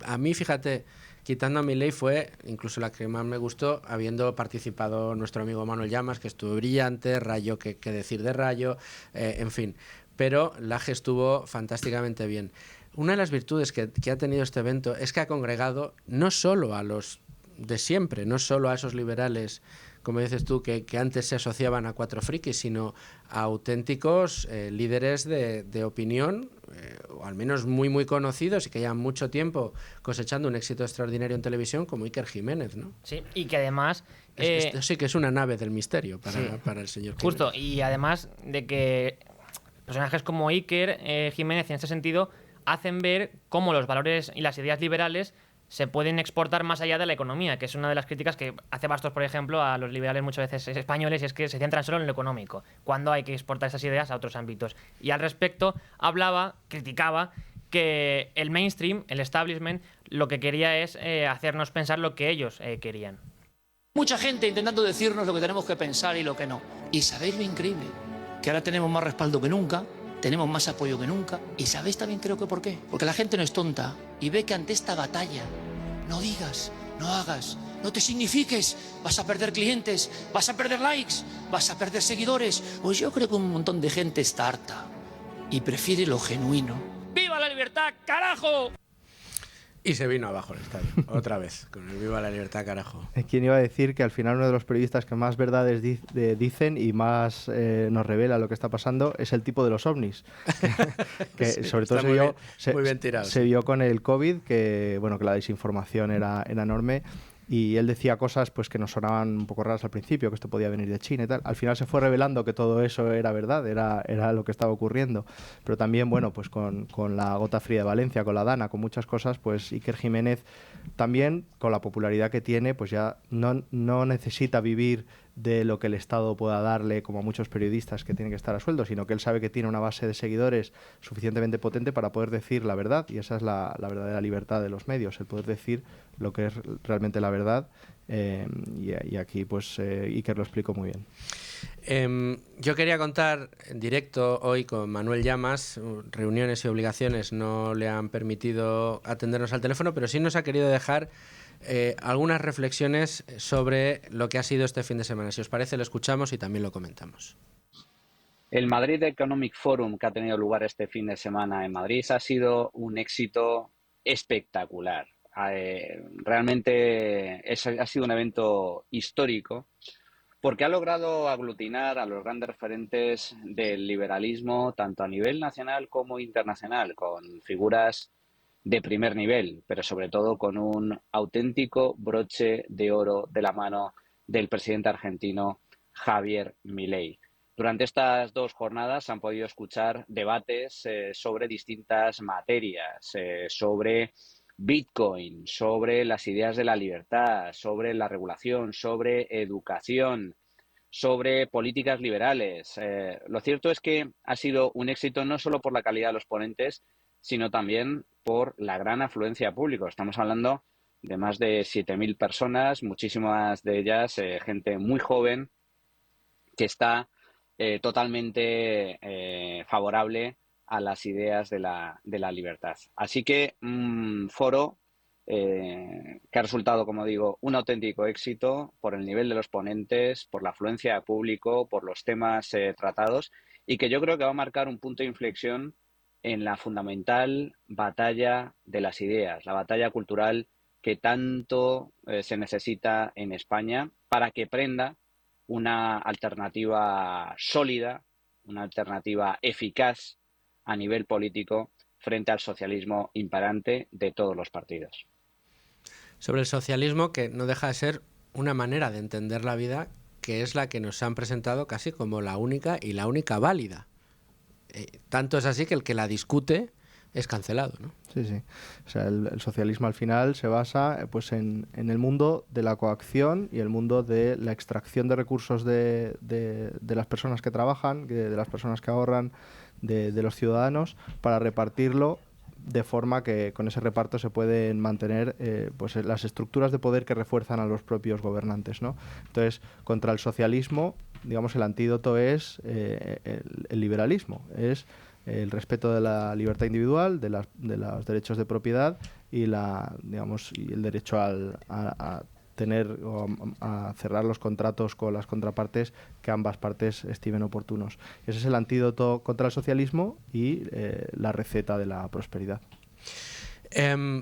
A mí, fíjate, quitando a Milei, fue incluso la que más me gustó, habiendo participado nuestro amigo Manuel Llamas, que estuvo brillante, Rayo, que decir de Rayo, en fin. Pero Laje estuvo fantásticamente bien. Una de las virtudes que ha tenido este evento es que ha congregado no solo a los de siempre, no solo a esos liberales, como dices tú, que antes se asociaban a Cuatro Frikis, sino a auténticos líderes de opinión, o al menos muy, muy conocidos y que llevan mucho tiempo cosechando un éxito extraordinario en televisión, como Iker Jiménez, ¿no? Sí, y que además... Esto sí que es una nave del misterio para el señor Jiménez. Justo, y además de que personajes como Iker Jiménez, en este sentido, hacen ver cómo los valores y las ideas liberales se pueden exportar más allá de la economía, que es una de las críticas que hace Bastos, por ejemplo, a los liberales muchas veces españoles, y es que se centran solo en lo económico, cuando hay que exportar esas ideas a otros ámbitos. Y al respecto criticaba que el mainstream, el establishment, lo que quería es hacernos pensar lo que ellos querían. Mucha gente intentando decirnos lo que tenemos que pensar y lo que no. ¿Y sabéis lo increíble? Que ahora tenemos más respaldo que nunca, tenemos más apoyo que nunca. ¿Y sabéis también creo que por qué? Porque la gente no es tonta y ve que ante esta batalla no digas, no hagas, no te signifiques, vas a perder clientes, vas a perder likes, vas a perder seguidores. Pues yo creo que un montón de gente está harta y prefiere lo genuino. ¡Viva la libertad, carajo! Y se vino abajo el estadio, otra vez, con el Viva la Libertad, carajo. ¿Quién iba a decir que al final uno de los periodistas que más verdades dicen y más nos revela lo que está pasando es el tipo de los ovnis? Que sí, sobre todo muy bien tirado, se vio con el COVID, que la desinformación era enorme. Y él decía cosas pues que nos sonaban un poco raras al principio, que esto podía venir de China y tal. Al final se fue revelando que todo eso era verdad, era lo que estaba ocurriendo. Pero también, pues con la gota fría de Valencia, con la Dana, con muchas cosas, pues Iker Jiménez también, con la popularidad que tiene, pues ya no necesita vivir de lo que el Estado pueda darle, como a muchos periodistas que tienen que estar a sueldo, sino que él sabe que tiene una base de seguidores suficientemente potente para poder decir la verdad, y esa es la verdadera libertad de los medios, el poder decir lo que es realmente la verdad, y aquí pues Iker lo explicó muy bien. Yo quería contar en directo hoy con Manuel Llamas, reuniones y obligaciones no le han permitido atendernos al teléfono, pero sí nos ha querido dejar algunas reflexiones sobre lo que ha sido este fin de semana. Si os parece, lo escuchamos y también lo comentamos. El Madrid Economic Forum que ha tenido lugar este fin de semana en Madrid ha sido un éxito espectacular. Realmente ha sido un evento histórico porque ha logrado aglutinar a los grandes referentes del liberalismo tanto a nivel nacional como internacional, con figuras de primer nivel, pero sobre todo con un auténtico broche de oro de la mano del presidente argentino Javier Milei. Durante estas 2 jornadas se han podido escuchar debates sobre distintas materias, sobre Bitcoin, sobre las ideas de la libertad, sobre la regulación, sobre educación, sobre políticas liberales. Lo cierto es que ha sido un éxito no solo por la calidad de los ponentes, sino también por la gran afluencia de público. Estamos hablando de más de 7.000 personas, muchísimas de ellas gente muy joven que está totalmente favorable a las ideas de la libertad. Así que un foro que ha resultado, como digo, un auténtico éxito por el nivel de los ponentes, por la afluencia de público, por los temas tratados, y que yo creo que va a marcar un punto de inflexión en la fundamental batalla de las ideas, la batalla cultural que tanto se necesita en España para que prenda una alternativa sólida, una alternativa eficaz a nivel político frente al socialismo imperante de todos los partidos. Sobre el socialismo, que no deja de ser una manera de entender la vida, que es la que nos han presentado casi como la única y la única válida. Tanto es así que el que la discute es cancelado, ¿no? Sí, sí. O sea, el socialismo al final se basa pues en el mundo de la coacción y el mundo de la extracción de recursos de las personas que trabajan, de las personas que ahorran, de los ciudadanos, para repartirlo de forma que con ese reparto se pueden mantener pues las estructuras de poder que refuerzan a los propios gobernantes, ¿no? Entonces, contra el socialismo, digamos, el antídoto es el liberalismo, es el respeto de la libertad individual, de los derechos de propiedad y y el derecho a tener o a cerrar los contratos con las contrapartes que ambas partes estimen oportunos. Ese es el antídoto contra el socialismo y la receta de la prosperidad.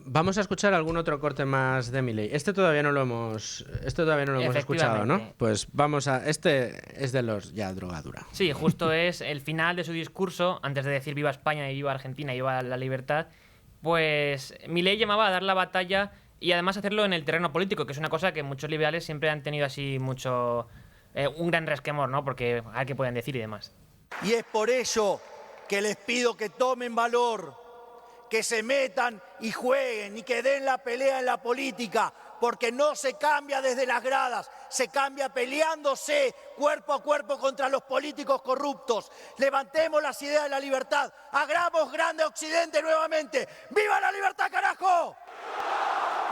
Vamos a escuchar algún otro corte más de Milei. Este todavía no lo hemos escuchado, ¿no? Pues este es de los ya drogadura. Sí, justo es el final de su discurso, antes de decir viva España y viva Argentina y viva la libertad. Pues Milei llamaba a dar la batalla y además hacerlo en el terreno político, que es una cosa que muchos liberales siempre han tenido así mucho... un gran resquemor, ¿no? Porque a ver qué pueden decir y demás. Y es por ello que les pido que tomen valor, que se metan y jueguen y que den la pelea en la política, porque no se cambia desde las gradas, se cambia peleándose cuerpo a cuerpo contra los políticos corruptos. Levantemos las ideas de la libertad, hagamos grande Occidente nuevamente. ¡Viva la libertad, carajo!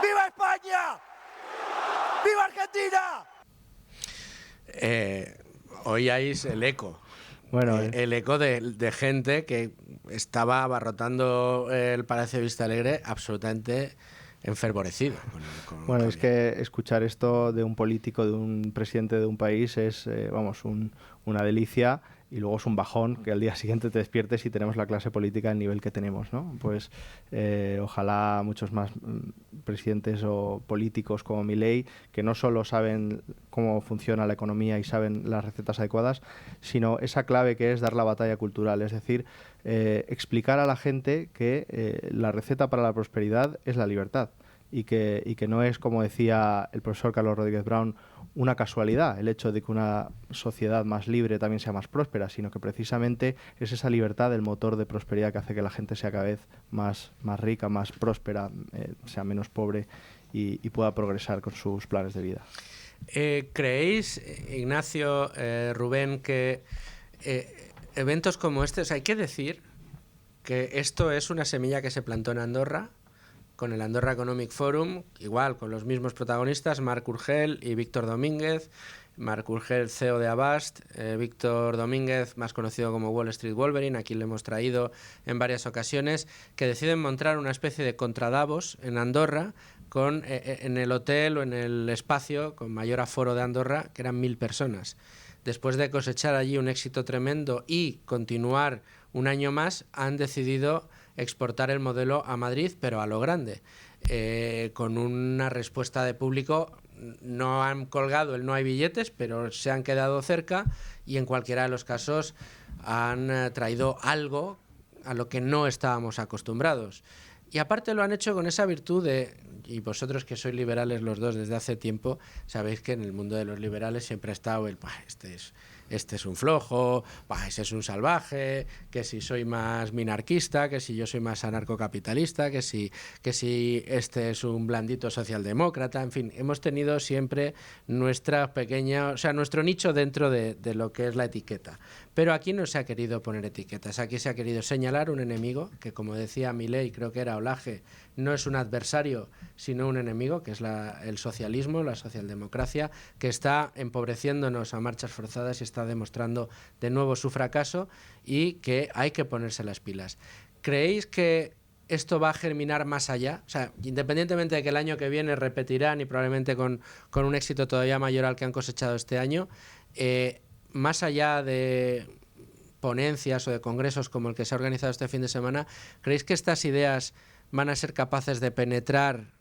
¡Viva España! ¡Viva Argentina! Oíais el eco. Bueno, el eco de gente que estaba abarrotando el Palacio de Vista Alegre absolutamente enfervorecido. Bueno, es que escuchar esto de un político, de un presidente de un país es, una delicia, y luego es un bajón que al día siguiente te despiertes y tenemos la clase política al nivel que tenemos, ¿no? Pues ojalá muchos más presidentes o políticos como Milei, que no solo saben cómo funciona la economía y saben las recetas adecuadas, sino esa clave que es dar la batalla cultural, es decir, explicar a la gente que la receta para la prosperidad es la libertad y que no es, como decía el profesor Carlos Rodríguez Brown, una casualidad el hecho de que una sociedad más libre también sea más próspera, sino que precisamente es esa libertad el motor de prosperidad que hace que la gente sea cada vez más rica, más próspera, sea menos pobre y pueda progresar con sus planes de vida. ¿Creéis, Ignacio, Rubén, que eventos como este, hay que decir que esto es una semilla que se plantó en Andorra, con el Andorra Economic Forum, igual, con los mismos protagonistas, Marc Urgell y Víctor Domínguez. Marc Urgell, CEO de Avast, Víctor Domínguez, más conocido como Wall Street Wolverine, aquí le hemos traído en varias ocasiones, que deciden montar una especie de contradavos en Andorra, en el hotel o en el espacio con mayor aforo de Andorra, que eran 1.000 personas. Después de cosechar allí un éxito tremendo y continuar un año más, han decidido exportar el modelo a Madrid, pero a lo grande, con una respuesta de público. No han colgado el no hay billetes, pero se han quedado cerca y en cualquiera de los casos han traído algo a lo que no estábamos acostumbrados. Y aparte lo han hecho con esa virtud y vosotros que sois liberales los dos desde hace tiempo, sabéis que en el mundo de los liberales siempre ha estado este es un flojo, ese es un salvaje, que si soy más minarquista, que si yo soy más anarcocapitalista, que si este es un blandito socialdemócrata, en fin, hemos tenido siempre nuestra pequeña, nuestro nicho dentro de lo que es la etiqueta. Pero aquí no se ha querido poner etiquetas, aquí se ha querido señalar un enemigo, que como decía Milei, creo que era Olaje, no es un adversario, sino un enemigo, que es el socialismo, la socialdemocracia, que está empobreciéndonos a marchas forzadas y está demostrando de nuevo su fracaso y que hay que ponerse las pilas. ¿Creéis que esto va a germinar más allá? O sea, independientemente de que el año que viene repetirán y probablemente con un éxito todavía mayor al que han cosechado este año, más allá de ponencias o de congresos como el que se ha organizado este fin de semana, ¿creéis que estas ideas van a ser capaces de penetrar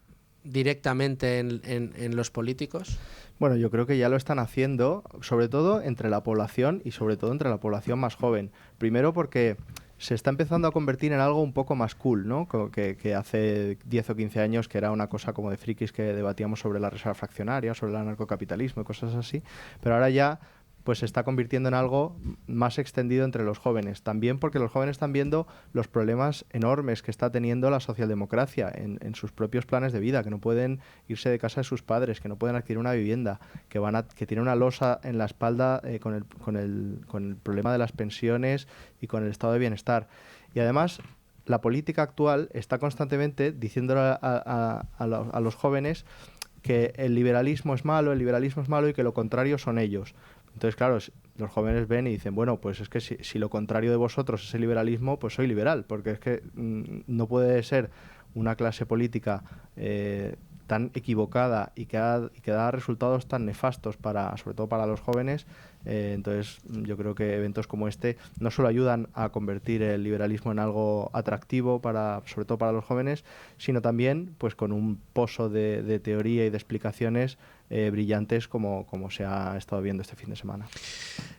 directamente en los políticos? Bueno, yo creo que ya lo están haciendo, sobre todo entre la población y sobre todo entre la población más joven. Primero porque se está empezando a convertir en algo un poco más cool, ¿no? Que hace 10 o 15 años que era una cosa como de frikis que debatíamos sobre la reserva fraccionaria, sobre el anarcocapitalismo y cosas así, pero ahora ya pues se está convirtiendo en algo más extendido entre los jóvenes. También porque los jóvenes están viendo los problemas enormes que está teniendo la socialdemocracia en sus propios planes de vida, que no pueden irse de casa de sus padres, que no pueden adquirir una vivienda, que tienen una losa en la espalda con el problema de las pensiones y con el estado de bienestar. Y además, la política actual está constantemente diciéndole a los jóvenes que el liberalismo es malo y que lo contrario son ellos. Entonces, claro, los jóvenes ven y dicen, bueno, pues es que si lo contrario de vosotros es el liberalismo, pues soy liberal, porque es que no puede ser una clase política tan equivocada y que da resultados tan nefastos sobre todo para los jóvenes. Entonces yo creo que eventos como este no solo ayudan a convertir el liberalismo en algo atractivo sobre todo para los jóvenes, sino también pues con un pozo de teoría y de explicaciones brillantes como se ha estado viendo este fin de semana.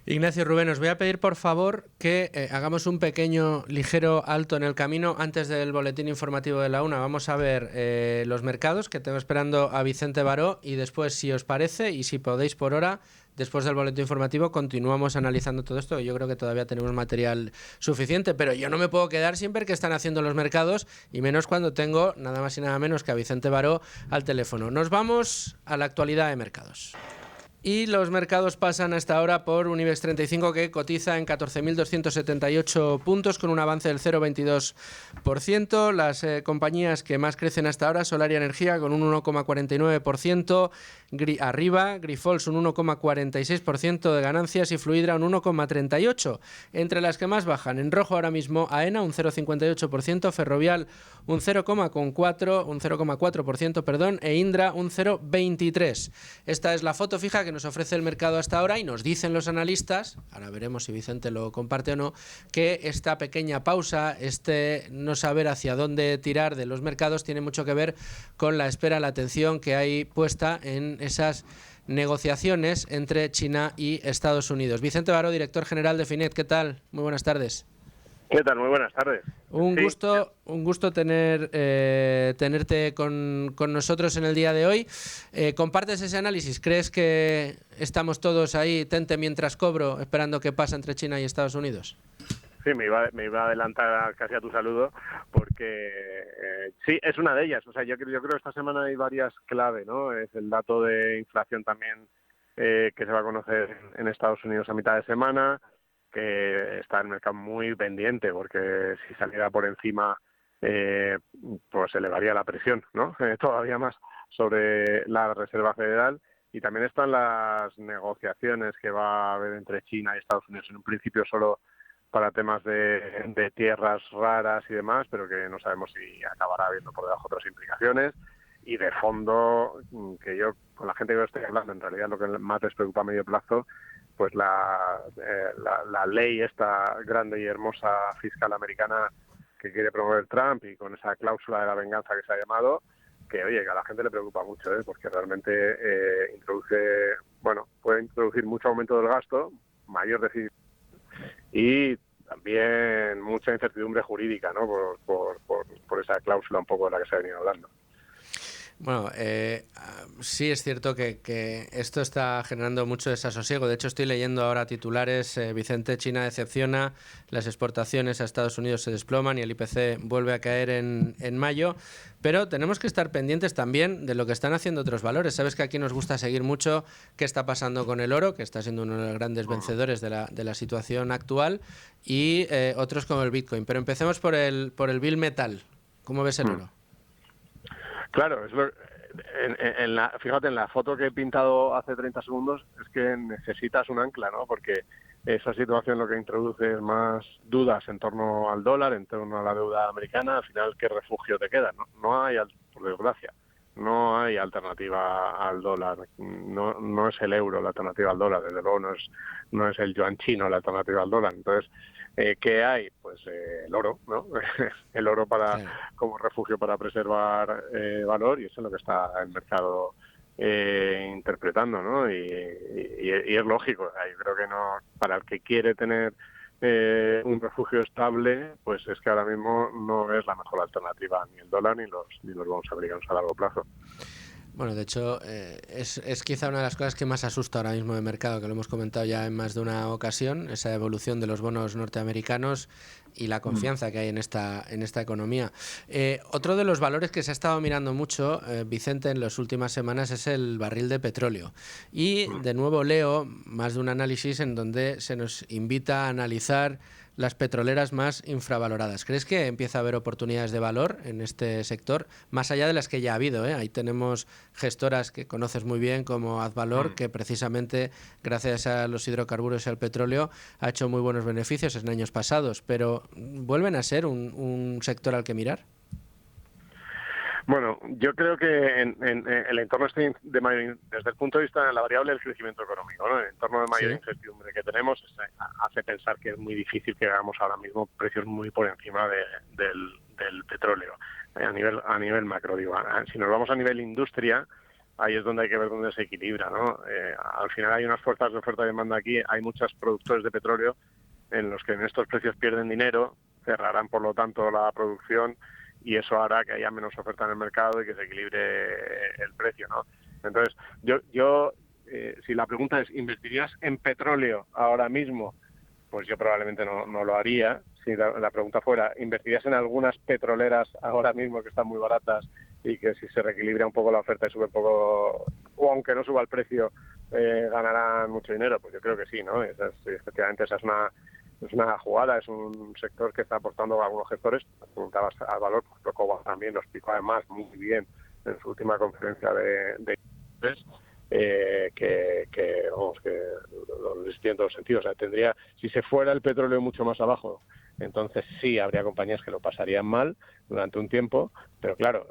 Ignacio, Rubén, os voy a pedir por favor que hagamos un pequeño, ligero alto en el camino antes del boletín informativo de la 1. Vamos a ver los mercados, que tengo esperando a Vicente Baró, y después, si os parece y si podéis por hora, después del boletín informativo continuamos analizando todo esto. Yo creo que todavía tenemos material suficiente, pero yo no me puedo quedar sin ver qué están haciendo los mercados, y menos cuando tengo nada más y nada menos que a Vicente Baró al teléfono. Nos vamos a la actualidad de mercados. Y los mercados pasan hasta ahora por un IBEX 35 que cotiza en 14.278 puntos con un avance del 0,22%. Las compañías que más crecen hasta ahora, Solaria Energía con un 1,49% arriba, Grifols un 1,46% de ganancias y Fluidra un 1,38%. Entre las que más bajan, en rojo ahora mismo, AENA un 0,58%, Ferrovial un 0,4%, e Indra un 0,23%. Esta es la foto fija que nos ofrece el mercado hasta ahora, y nos dicen los analistas, ahora veremos si Vicente lo comparte o no, que esta pequeña pausa, no saber hacia dónde tirar de los mercados, tiene mucho que ver con la espera, la atención que hay puesta en esas negociaciones entre China y Estados Unidos. Vicente Baró, director general de Finet, ¿qué tal? Muy buenas tardes. ¿Qué tal? Muy buenas tardes. Un gusto tenerte con nosotros en el día de hoy. ¿Compartes ese análisis? ¿Crees que estamos todos ahí, tente mientras cobro, esperando qué pasa entre China y Estados Unidos? Sí, me iba a adelantar casi a tu saludo, porque sí, es una de ellas. O sea, yo creo que esta semana hay varias clave, ¿no? Es el dato de inflación también que se va a conocer en Estados Unidos a mitad de semana, que está el mercado muy pendiente, porque si saliera por encima, pues elevaría la presión, ¿no? Todavía más sobre la Reserva Federal. Y también están las negociaciones que va a haber entre China y Estados Unidos, en un principio solo para temas de tierras raras y demás, pero que no sabemos si acabará habiendo por debajo otras implicaciones. Y de fondo, que yo con la gente que estoy hablando, en realidad lo que más les preocupa a medio plazo, pues la ley esta grande y hermosa fiscal americana que quiere promover Trump, y con esa cláusula de la venganza que se ha llamado, que oye, que a la gente le preocupa mucho, porque realmente puede introducir mucho aumento del gasto, mayor déficit y también mucha incertidumbre jurídica, ¿no? Por esa cláusula un poco de la que se ha venido hablando. Bueno, sí es cierto que esto está generando mucho desasosiego. De hecho, estoy leyendo ahora titulares, Vicente, China decepciona, las exportaciones a Estados Unidos se desploman y el IPC vuelve a caer en mayo. Pero tenemos que estar pendientes también de lo que están haciendo otros valores. Sabes que aquí nos gusta seguir mucho qué está pasando con el oro, que está siendo uno de los grandes vencedores de la situación actual, y otros como el Bitcoin. Pero empecemos por el Bill Metal. ¿Cómo ves el oro? Claro, fíjate, en la foto que he pintado hace 30 segundos es que necesitas un ancla, ¿no? Porque esa situación lo que introduce es más dudas en torno al dólar, en torno a la deuda americana. Al final, ¿qué refugio te queda? No hay, por desgracia, no hay alternativa al dólar. No es el euro la alternativa al dólar, desde luego no es el yuan chino la alternativa al dólar. Entonces, ¿qué hay? Pues el oro, ¿no? El oro como refugio para preservar valor, y eso es lo que está el mercado interpretando, ¿no? Y es lógico. Yo creo que no, para el que quiere tener un refugio estable, pues es que ahora mismo no es la mejor alternativa ni el dólar ni los bonos americanos a largo plazo. Bueno, de hecho, es quizá una de las cosas que más asusta ahora mismo de mercado, que lo hemos comentado ya en más de una ocasión, esa evolución de los bonos norteamericanos y la confianza que hay en esta economía. Otro de los valores que se ha estado mirando mucho, Vicente, en las últimas semanas es el barril de petróleo. Y de nuevo leo más de un análisis en donde se nos invita a analizar las petroleras más infravaloradas. ¿Crees que empieza a haber oportunidades de valor en este sector, más allá de las que ya ha habido? Ahí tenemos gestoras que conoces muy bien, como Advalor, que precisamente gracias a los hidrocarburos y al petróleo ha hecho muy buenos beneficios en años pasados, pero ¿vuelven a ser un sector al que mirar? Bueno, yo creo que en el entorno desde el punto de vista de la variable del crecimiento económico, ¿no? El entorno de mayor incertidumbre que tenemos hace pensar que es muy difícil que hagamos ahora mismo precios muy por encima del petróleo a nivel macro. Digo, si nos vamos a nivel industria, ahí es donde hay que ver dónde se equilibra, ¿no? Al final hay unas fuerzas de oferta y demanda aquí, hay muchos productores de petróleo en los que en estos precios pierden dinero, cerrarán por lo tanto la producción y eso hará que haya menos oferta en el mercado y que se equilibre el precio, ¿no? Entonces, yo si la pregunta es, ¿invertirías en petróleo ahora mismo? Pues yo probablemente no lo haría. Si la pregunta fuera, ¿invertirías en algunas petroleras ahora mismo que están muy baratas y que si se reequilibra un poco la oferta y sube un poco, o aunque no suba el precio, ganarán mucho dinero? Pues yo creo que sí, ¿no? Efectivamente, esa es una jugada, es un sector que está aportando a algunos gestores. Preguntabas al valor, pues Procoba también lo explicó además muy bien en su última conferencia de que lo existía en todos los sentidos. O sea, tendría, si se fuera el petróleo mucho más abajo, entonces sí habría compañías que lo pasarían mal durante un tiempo, pero claro,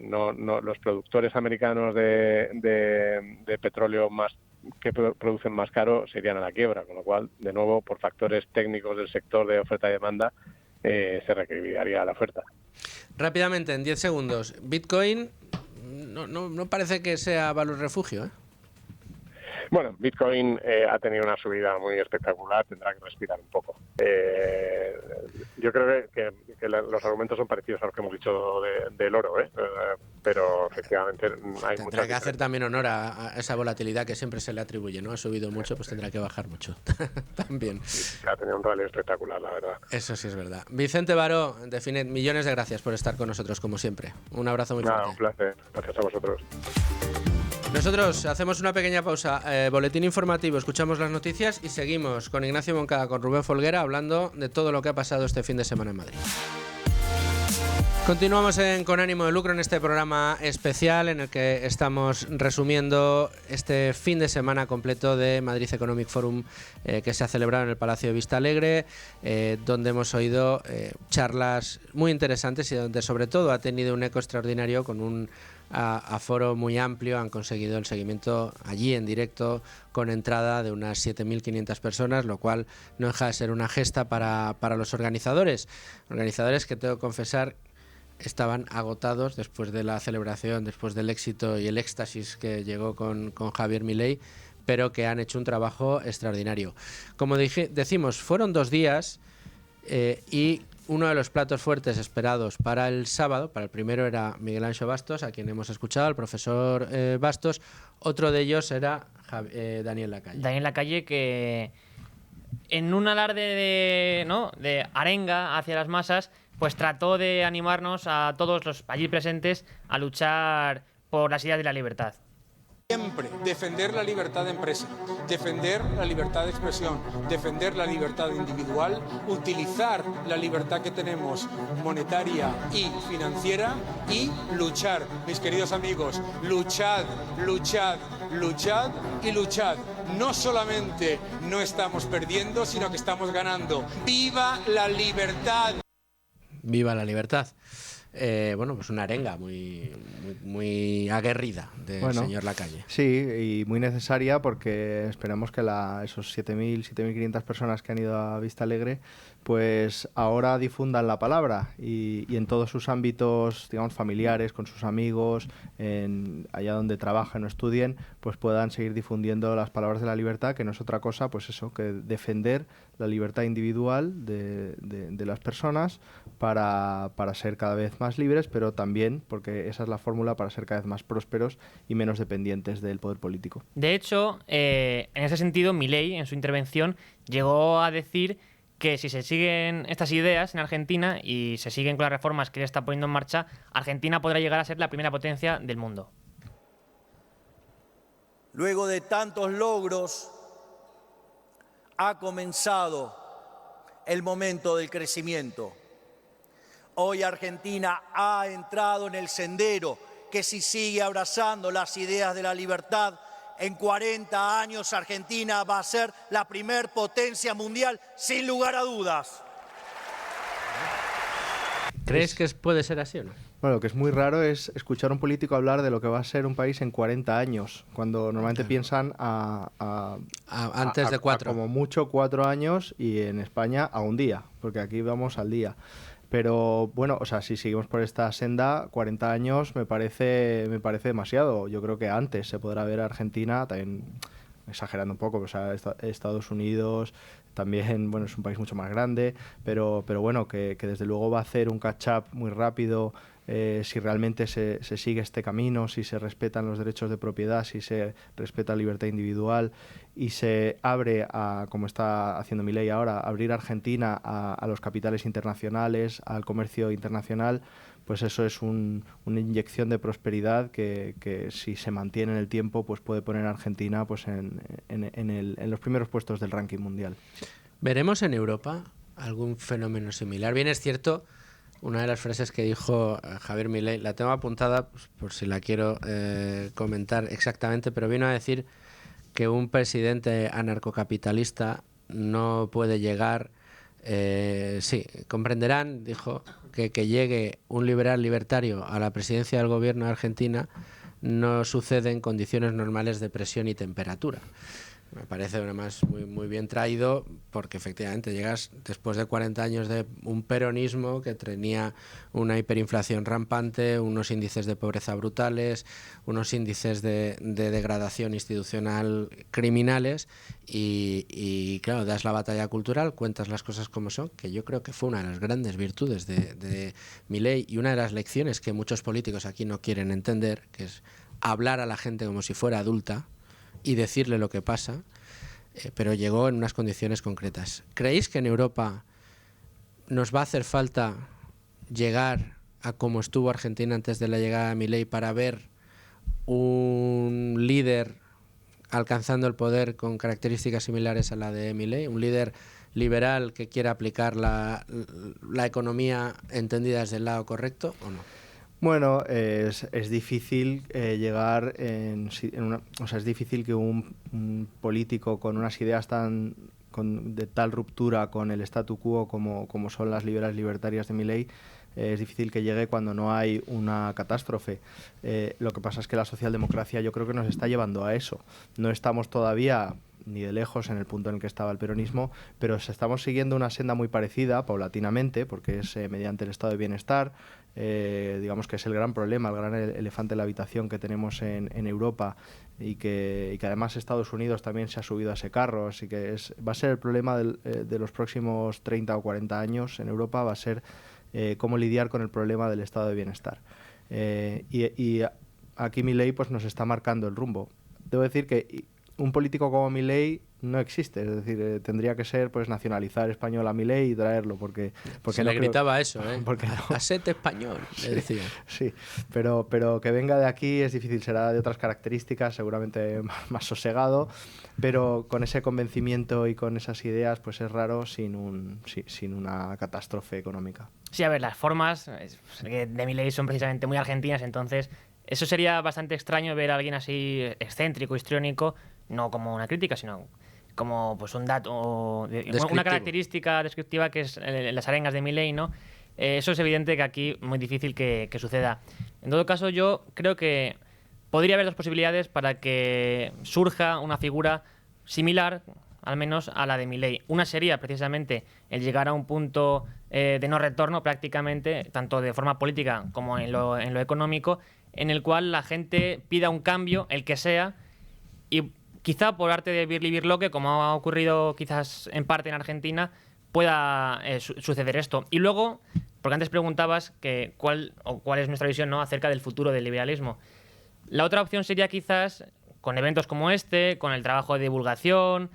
no los productores americanos de petróleo más que producen más caro se irían a la quiebra, con lo cual, de nuevo, por factores técnicos del sector de oferta y demanda, se reequilibraría la oferta. Rápidamente, en 10 segundos, Bitcoin no parece que sea valor refugio, ¿eh? Bueno, Bitcoin ha tenido una subida muy espectacular, tendrá que respirar un poco. Yo creo que los argumentos son parecidos a los que hemos dicho del oro, pero efectivamente hay mucha. Tendrá que hacer también honor a esa volatilidad que siempre se le atribuye, ¿no? Ha subido mucho, pues tendrá que bajar mucho también. Sí, ha tenido un rally espectacular, la verdad. Eso sí es verdad. Vicente Baró, de Finet, millones de gracias por estar con nosotros, como siempre. Un abrazo muy fuerte. Un placer. Gracias a vosotros. Nosotros hacemos una pequeña pausa, boletín informativo, escuchamos las noticias y seguimos con Ignacio Moncada, con Rubén Folguera, hablando de todo lo que ha pasado este fin de semana en Madrid. Continuamos Con ánimo de lucro en este programa especial en el que estamos resumiendo este fin de semana completo de Madrid Economic Forum que se ha celebrado en el Palacio de Vista Alegre, donde hemos oído charlas muy interesantes y donde sobre todo ha tenido un eco extraordinario con un aforo muy amplio. Han conseguido el seguimiento allí en directo con entrada de unas 7.500 personas, lo cual no deja de ser una gesta para los organizadores que tengo que confesar estaban agotados después de la celebración, después del éxito y el éxtasis que llegó con Javier Milei, pero que han hecho un trabajo extraordinario. Como decimos, fueron 2 días y uno de los platos fuertes esperados para el sábado, para el primero era Miguel Anxo Bastos, a quien hemos escuchado, el profesor Bastos. Otro de ellos era Daniel Lacalle. Daniel Lacalle, que en un alarde de arenga hacia las masas, pues trató de animarnos a todos los allí presentes a luchar por las ideas de la libertad. Siempre defender la libertad de empresa, defender la libertad de expresión, defender la libertad individual, utilizar la libertad que tenemos monetaria y financiera y luchar, mis queridos amigos, luchad, luchad, luchad y luchad. No solamente no estamos perdiendo, sino que estamos ganando. ¡Viva la libertad! ¡Viva la libertad! Bueno, pues una arenga muy aguerrida del señor Lacalle. Sí, y muy necesaria porque esperamos que esos 7.500 personas que han ido a Vista Alegre pues ahora difundan la palabra y en todos sus ámbitos, digamos, familiares, con sus amigos, allá donde trabajan o estudien, pues puedan seguir difundiendo las palabras de la libertad, que no es otra cosa, pues eso, que defender la libertad individual de las personas para ser cada vez más libres, pero también, porque esa es la fórmula, para ser cada vez más prósperos y menos dependientes del poder político. De hecho, en ese sentido, Milei, en su intervención, llegó a decir que si se siguen estas ideas en Argentina y se siguen con las reformas que él está poniendo en marcha, Argentina podrá llegar a ser la primera potencia del mundo. Luego de tantos logros, ha comenzado el momento del crecimiento. Hoy Argentina ha entrado en el sendero que si sigue abrazando las ideas de la libertad, en 40 años Argentina va a ser la primer potencia mundial, sin lugar a dudas. ¿Crees que puede ser así o no? Bueno, lo que es muy raro es escuchar a un político hablar de lo que va a ser un país en 40 años, cuando normalmente piensan antes de 4. Como mucho 4 años, y en España a un día, porque aquí vamos al día. Pero bueno, o sea, si seguimos por esta senda, 40 años me parece demasiado. Yo creo que antes se podrá ver a Argentina, también exagerando un poco, o sea, Estados Unidos también, bueno, es un país mucho más grande, pero bueno, que desde luego va a hacer un catch-up muy rápido. Si realmente se sigue este camino, si se respetan los derechos de propiedad, si se respeta la libertad individual y se abre, como está haciendo Milei ahora, abrir Argentina a los capitales internacionales, al comercio internacional, pues eso es una inyección de prosperidad que si se mantiene en el tiempo, pues puede poner a Argentina pues en los primeros puestos del ranking mundial. ¿Veremos en Europa algún fenómeno similar? Bien, es cierto, una de las frases que dijo Javier Milei, la tengo apuntada pues, por si la quiero comentar exactamente, pero vino a decir que un presidente anarcocapitalista no puede llegar, sí, comprenderán, dijo, que llegue un liberal libertario a la presidencia del gobierno de Argentina no sucede en condiciones normales de presión y temperatura. Me parece además muy bien traído, porque efectivamente llegas después de 40 años de un peronismo que tenía una hiperinflación rampante, unos índices de pobreza brutales, unos índices de degradación institucional criminales y claro, das la batalla cultural, cuentas las cosas como son, que yo creo que fue una de las grandes virtudes de Milei y una de las lecciones que muchos políticos aquí no quieren entender, que es hablar a la gente como si fuera adulta y decirle lo que pasa, pero llegó en unas condiciones concretas. ¿Creéis que en Europa nos va a hacer falta llegar a como estuvo Argentina antes de la llegada de Milei para ver un líder alcanzando el poder con características similares a la de Milei, un líder liberal que quiera aplicar la economía entendida desde el lado correcto o no? Bueno, es difícil llegar o sea, es difícil que un político con unas ideas de tal ruptura con el statu quo como son las liberales libertarias de Milei, es difícil que llegue cuando no hay una catástrofe. Lo que pasa es que la socialdemocracia yo creo que nos está llevando a eso. No estamos todavía ni de lejos en el punto en el que estaba el peronismo, pero estamos siguiendo una senda muy parecida, paulatinamente, porque es mediante el estado de bienestar. Digamos que es el gran problema, el gran elefante en la habitación que tenemos en Europa y que además Estados Unidos también se ha subido a ese carro, así que va a ser el problema de los próximos 30 o 40 años en Europa, va a ser cómo lidiar con el problema del estado de bienestar. Y aquí Milei pues nos está marcando el rumbo. Debo decir que un político como Milei no existe, es decir, tendría que ser pues nacionalizar español a Milei y traerlo, porque se le gritaba eso, porque no. Asete español, le decía. Sí, pero que venga de aquí es difícil, será de otras características, seguramente más sosegado, pero con ese convencimiento y con esas ideas pues es raro sin una catástrofe económica. Sí, a ver, las formas de Milei son precisamente muy argentinas, entonces eso sería bastante extraño ver a alguien así excéntrico, histriónico, no como una crítica, sino como pues un dato, una característica descriptiva que es las arengas de Milei, ¿no? Eso es evidente que aquí es muy difícil que suceda. En todo caso, yo creo que podría haber dos posibilidades para que surja una figura similar, al menos a la de Milei. Una sería precisamente el llegar a un punto de no retorno prácticamente, tanto de forma política como en lo económico, en el cual la gente pida un cambio, el que sea, y quizá por arte de Birlibirloque, como ha ocurrido quizás en parte en Argentina, pueda suceder esto. Y luego, porque antes preguntabas cuál es nuestra visión, ¿no?, acerca del futuro del liberalismo. La otra opción sería quizás, con eventos como este, con el trabajo de divulgación,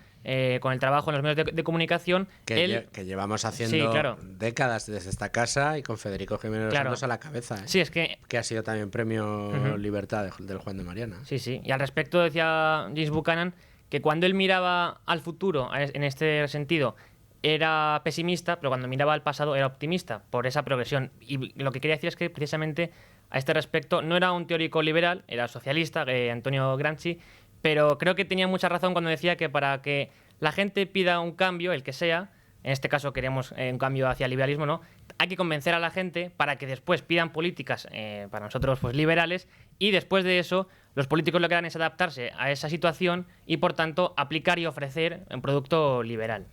con el trabajo en los medios de comunicación... Que llevamos haciendo sí, claro, décadas desde esta casa y con Federico Jiménez Santos a la cabeza. Sí, es que ha sido también premio Libertad del Juan de Mariana. Sí, sí. Y al respecto decía James Buchanan que cuando él miraba al futuro, en este sentido, era pesimista, pero cuando miraba al pasado era optimista por esa progresión. Y lo que quería decir es que precisamente a este respecto no era un teórico liberal, era socialista, Antonio Gramsci, pero creo que tenía mucha razón cuando decía que para que la gente pida un cambio, el que sea, en este caso queremos un cambio hacia el liberalismo, ¿no? Hay que convencer a la gente para que después pidan políticas, para nosotros, pues liberales, y después de eso los políticos lo que harán es adaptarse a esa situación y, por tanto, aplicar y ofrecer un producto liberal.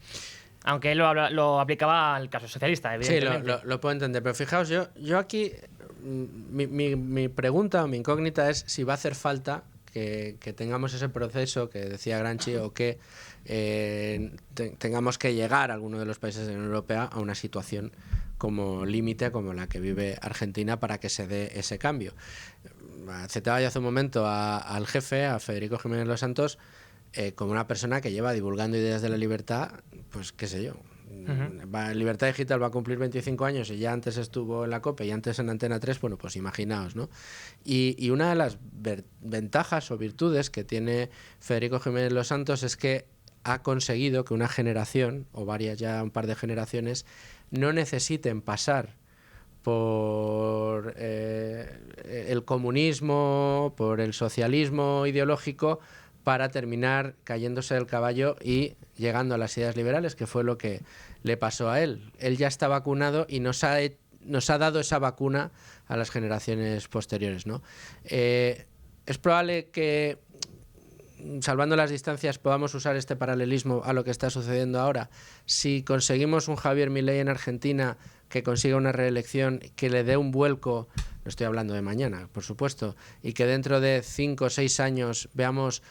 Aunque él lo aplicaba al caso socialista, evidentemente. Sí, lo puedo entender. Pero fijaos, yo aquí, mi pregunta o mi incógnita es si va a hacer falta que tengamos ese proceso que decía Gramsci, o que tengamos que llegar a alguno de los países de la Unión Europea a una situación como límite, como la que vive Argentina, para que se dé ese cambio. Citaba yo hace un momento al jefe, a Federico Jiménez Los Santos, como una persona que lleva divulgando ideas de la libertad, pues qué sé yo. Libertad Digital va a cumplir 25 años y ya antes estuvo en la COPE y antes en Antena 3, bueno, pues imaginaos, ¿no? Y una de las ventajas o virtudes que tiene Federico Jiménez Los Santos es que ha conseguido que una generación, o varias, ya un par de generaciones, no necesiten pasar por el comunismo, por el socialismo ideológico, para terminar cayéndose del caballo y llegando a las ideas liberales, que fue lo que le pasó a él. Él ya está vacunado y nos ha dado esa vacuna a las generaciones posteriores, ¿no? Es probable que, salvando las distancias, podamos usar este paralelismo a lo que está sucediendo ahora. Si conseguimos un Javier Milei en Argentina que consiga una reelección, que le dé un vuelco, no estoy hablando de mañana, por supuesto, y que dentro de 5 o 6 años veamos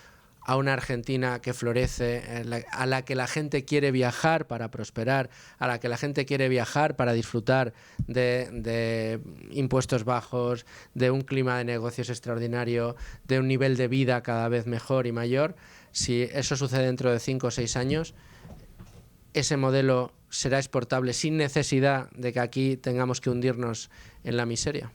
a una Argentina que florece, a la que la gente quiere viajar para prosperar, a la que la gente quiere viajar para disfrutar de impuestos bajos, de un clima de negocios extraordinario, de un nivel de vida cada vez mejor y mayor. Si eso sucede dentro de 5 o 6 años, ese modelo será exportable sin necesidad de que aquí tengamos que hundirnos en la miseria.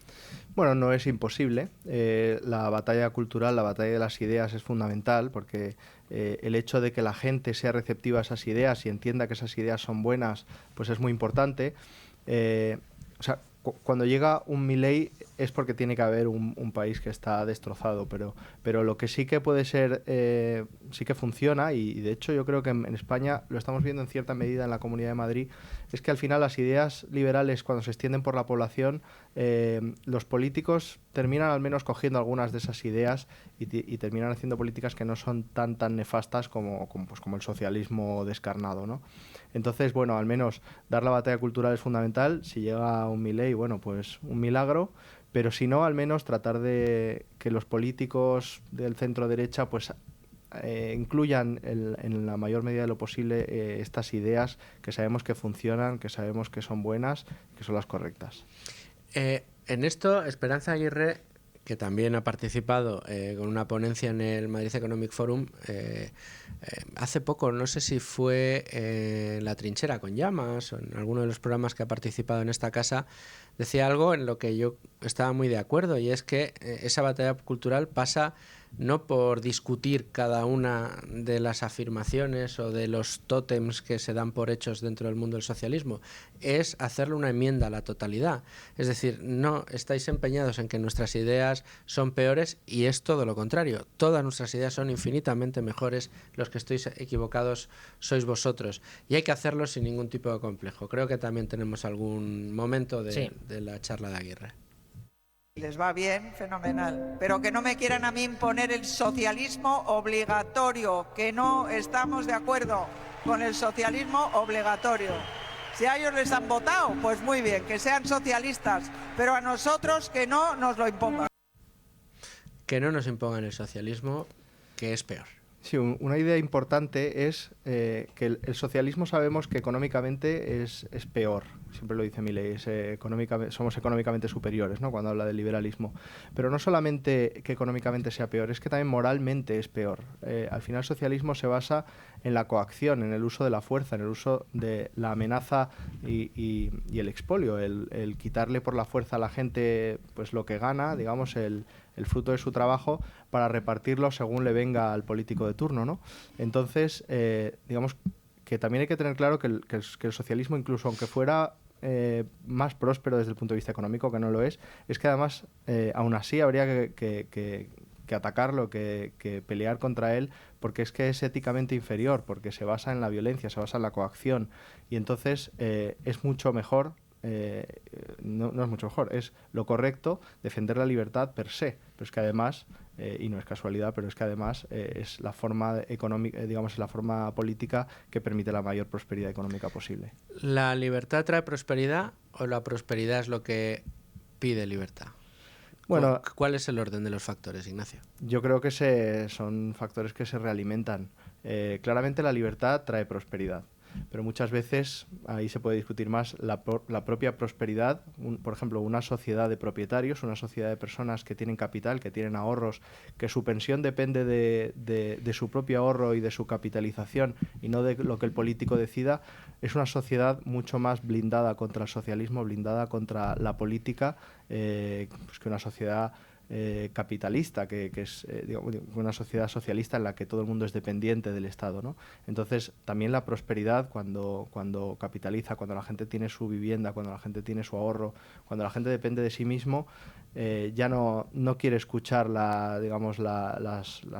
Bueno, no es imposible. La batalla cultural, la batalla de las ideas es fundamental, porque el hecho de que la gente sea receptiva a esas ideas y entienda que esas ideas son buenas, pues es muy importante. Cuando llega un Milei es porque tiene que haber un país que está destrozado, pero lo que sí que puede ser, sí que funciona, y de hecho yo creo que en España lo estamos viendo en cierta medida en la Comunidad de Madrid, es que al final las ideas liberales, cuando se extienden por la población, los políticos terminan al menos cogiendo algunas de esas ideas y terminan haciendo políticas que no son tan nefastas como el socialismo descarnado, ¿no? Entonces, bueno, al menos dar la batalla cultural es fundamental. Si llega un Milei, bueno, pues un milagro, pero si no, al menos tratar de que los políticos del centro derecha pues incluyan en la mayor medida de lo posible estas ideas que sabemos que funcionan, que sabemos que son buenas, que son las correctas. En esto, Esperanza Aguirre, que también ha participado con una ponencia en el Madrid Economic Forum, hace poco, no sé si fue en La Trinchera con Llamas o en alguno de los programas que ha participado en esta casa, decía algo en lo que yo estaba muy de acuerdo, y es que esa batalla cultural pasa no por discutir cada una de las afirmaciones o de los tótems que se dan por hechos dentro del mundo del socialismo, es hacerle una enmienda a la totalidad. Es decir, no estáis empeñados en que nuestras ideas son peores, y es todo lo contrario. Todas nuestras ideas son infinitamente mejores, los que estáis equivocados sois vosotros. Y hay que hacerlo sin ningún tipo de complejo. Creo que también tenemos algún momento de la charla de Aguirre. Les va bien, fenomenal. Pero que no me quieran a mí imponer el socialismo obligatorio, que no estamos de acuerdo con el socialismo obligatorio. Si a ellos les han votado, pues muy bien, que sean socialistas, pero a nosotros que no nos lo impongan. Que no nos impongan el socialismo, que es peor. Sí, una idea importante es que el socialismo sabemos que económicamente es peor. Siempre lo dice Milei, somos económicamente superiores, ¿no?, cuando habla del liberalismo. Pero no solamente que económicamente sea peor, es que también moralmente es peor. Al final el socialismo se basa en la coacción, en el uso de la fuerza, en el uso de la amenaza y el expolio, el quitarle por la fuerza a la gente pues lo que gana, digamos, el fruto de su trabajo, para repartirlo según le venga al político de turno, ¿no? Entonces, digamos que también hay que tener claro que el socialismo, incluso aunque fuera más próspero desde el punto de vista económico, que no lo es que además, aún así, habría que atacarlo, que pelear contra él, porque es que es éticamente inferior, porque se basa en la violencia, se basa en la coacción. Y entonces es mucho mejor, no es mucho mejor, es lo correcto defender la libertad per se. Pero es que además, y no es casualidad, pero es que además es la forma económica, digamos, la forma política que permite la mayor prosperidad económica posible. ¿La libertad trae prosperidad o la prosperidad es lo que pide libertad? Bueno, ¿cuál es el orden de los factores, Ignacio? Yo creo que son factores que se realimentan. Claramente la libertad trae prosperidad, pero muchas veces ahí se puede discutir más la propia prosperidad. Por ejemplo, una sociedad de propietarios, una sociedad de personas que tienen capital, que tienen ahorros, que su pensión depende de su propio ahorro y de su capitalización y no de lo que el político decida, es una sociedad mucho más blindada contra el socialismo, blindada contra la política, pues que una sociedad capitalista, que es digamos, una sociedad socialista en la que todo el mundo es dependiente del Estado, ¿no? Entonces, también la prosperidad, cuando capitaliza, cuando la gente tiene su vivienda, cuando la gente tiene su ahorro, cuando la gente depende de sí mismo, ya no quiere escuchar las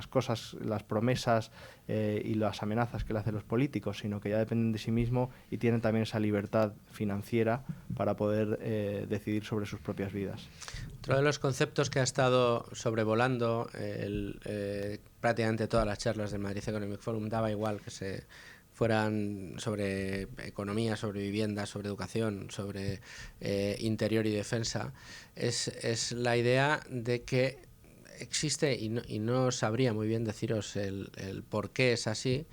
cosas, las promesas y las amenazas que le hacen los políticos, sino que ya dependen de sí mismo y tienen también esa libertad financiera para poder decidir sobre sus propias vidas. Otro de los conceptos que ha estado sobrevolando prácticamente todas las charlas del Madrid Economic Forum, daba igual que se fueran sobre economía, sobre vivienda, sobre educación, sobre interior y defensa, es la idea de que existe, y no sabría muy bien deciros el por qué es así,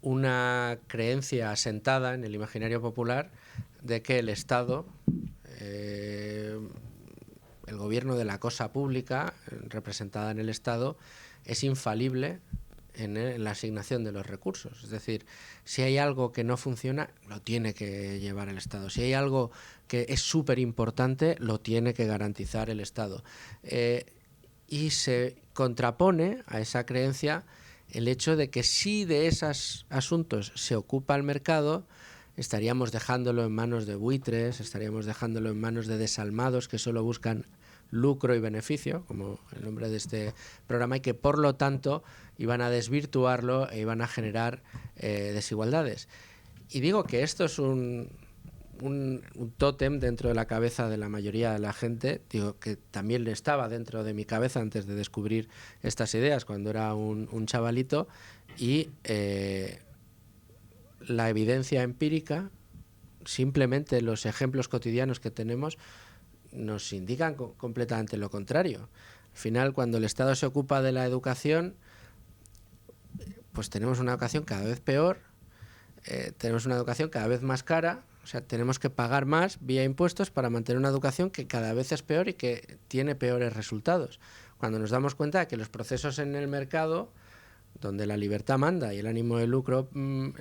una creencia asentada en el imaginario popular de que el Estado, el gobierno de la cosa pública, representada en el Estado, es infalible en la asignación de los recursos. Es decir, si hay algo que no funciona, lo tiene que llevar el Estado. Si hay algo que es súper importante, lo tiene que garantizar el Estado. Y se contrapone a esa creencia el hecho de que si de esos asuntos se ocupa el mercado, estaríamos dejándolo en manos de buitres, estaríamos dejándolo en manos de desalmados que solo buscan lucro y beneficio, como el nombre de este programa, y que por lo tanto iban a desvirtuarlo e iban a generar desigualdades. Y digo que esto es un tótem dentro de la cabeza de la mayoría de la gente, digo que también estaba dentro de mi cabeza antes de descubrir estas ideas cuando era un chavalito, y la evidencia empírica, simplemente los ejemplos cotidianos que tenemos, nos indican completamente lo contrario. Al final, cuando el Estado se ocupa de la educación, pues tenemos una educación cada vez peor, tenemos una educación cada vez más cara, o sea, tenemos que pagar más vía impuestos para mantener una educación que cada vez es peor y que tiene peores resultados. Cuando nos damos cuenta de que los procesos en el mercado, donde la libertad manda y el ánimo de lucro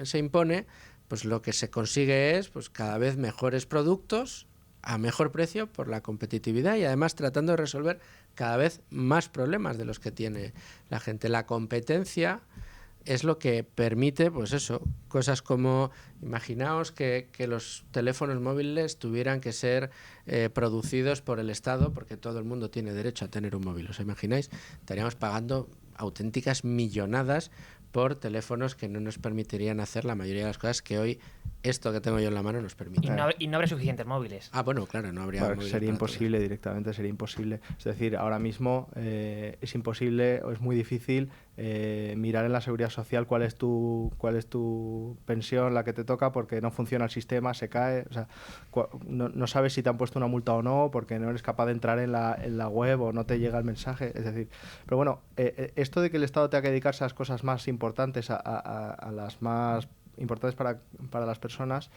se impone, pues lo que se consigue es pues cada vez mejores productos a mejor precio por la competitividad y además tratando de resolver cada vez más problemas de los que tiene la gente. La competencia es lo que permite, pues eso, cosas como, imaginaos que los teléfonos móviles tuvieran que ser producidos por el Estado, porque todo el mundo tiene derecho a tener un móvil. ¿Os imagináis? Estaríamos pagando auténticas millonadas por teléfonos que no nos permitirían hacer la mayoría de las cosas que hoy esto que tengo yo en la mano nos permite. Y no habría suficientes móviles. Ah, bueno, claro, no habría móviles. Sería imposible directamente, sería imposible. Es decir, ahora mismo es imposible o es muy difícil mirar en la seguridad social cuál es tu pensión, la que te toca, porque no funciona el sistema, se cae. O sea, no sabes si te han puesto una multa o no, porque no eres capaz de entrar en la web o no te llega el mensaje. Es decir, pero bueno, esto de que el Estado tenga que dedicarse a las cosas más importantes, a las más importantes para las personas,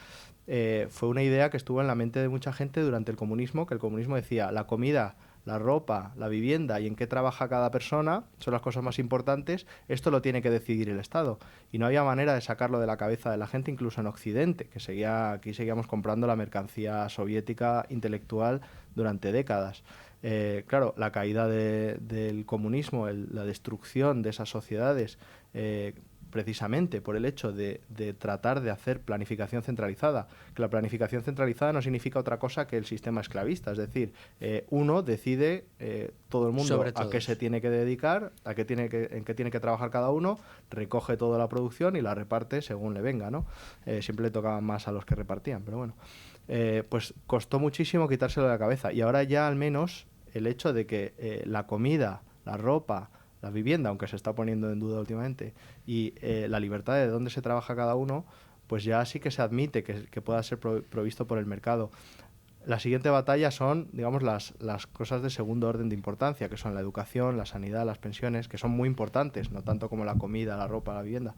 fue una idea que estuvo en la mente de mucha gente durante el comunismo, que el comunismo decía la comida, la ropa, la vivienda y en qué trabaja cada persona son las cosas más importantes, esto lo tiene que decidir el Estado. Y no había manera de sacarlo de la cabeza de la gente, incluso en Occidente, que aquí seguíamos comprando la mercancía soviética intelectual durante décadas. Claro, la caída del comunismo, la destrucción de esas sociedades, precisamente por el hecho de tratar de hacer planificación centralizada, que la planificación centralizada no significa otra cosa que el sistema esclavista, es decir, uno decide todo el mundo a qué se tiene que dedicar, en qué tiene que trabajar cada uno, recoge toda la producción y la reparte según le venga, ¿no? Siempre le tocaban más a los que repartían, pero bueno. Pues costó muchísimo quitárselo de la cabeza, y ahora ya al menos el hecho de que la comida, la ropa, la vivienda, aunque se está poniendo en duda últimamente, y la libertad de dónde se trabaja cada uno, pues ya sí que se admite que pueda ser provisto por el mercado. La siguiente batalla son, digamos, las cosas de segundo orden de importancia, que son la educación, la sanidad, las pensiones, que son muy importantes, no tanto como la comida, la ropa, la vivienda,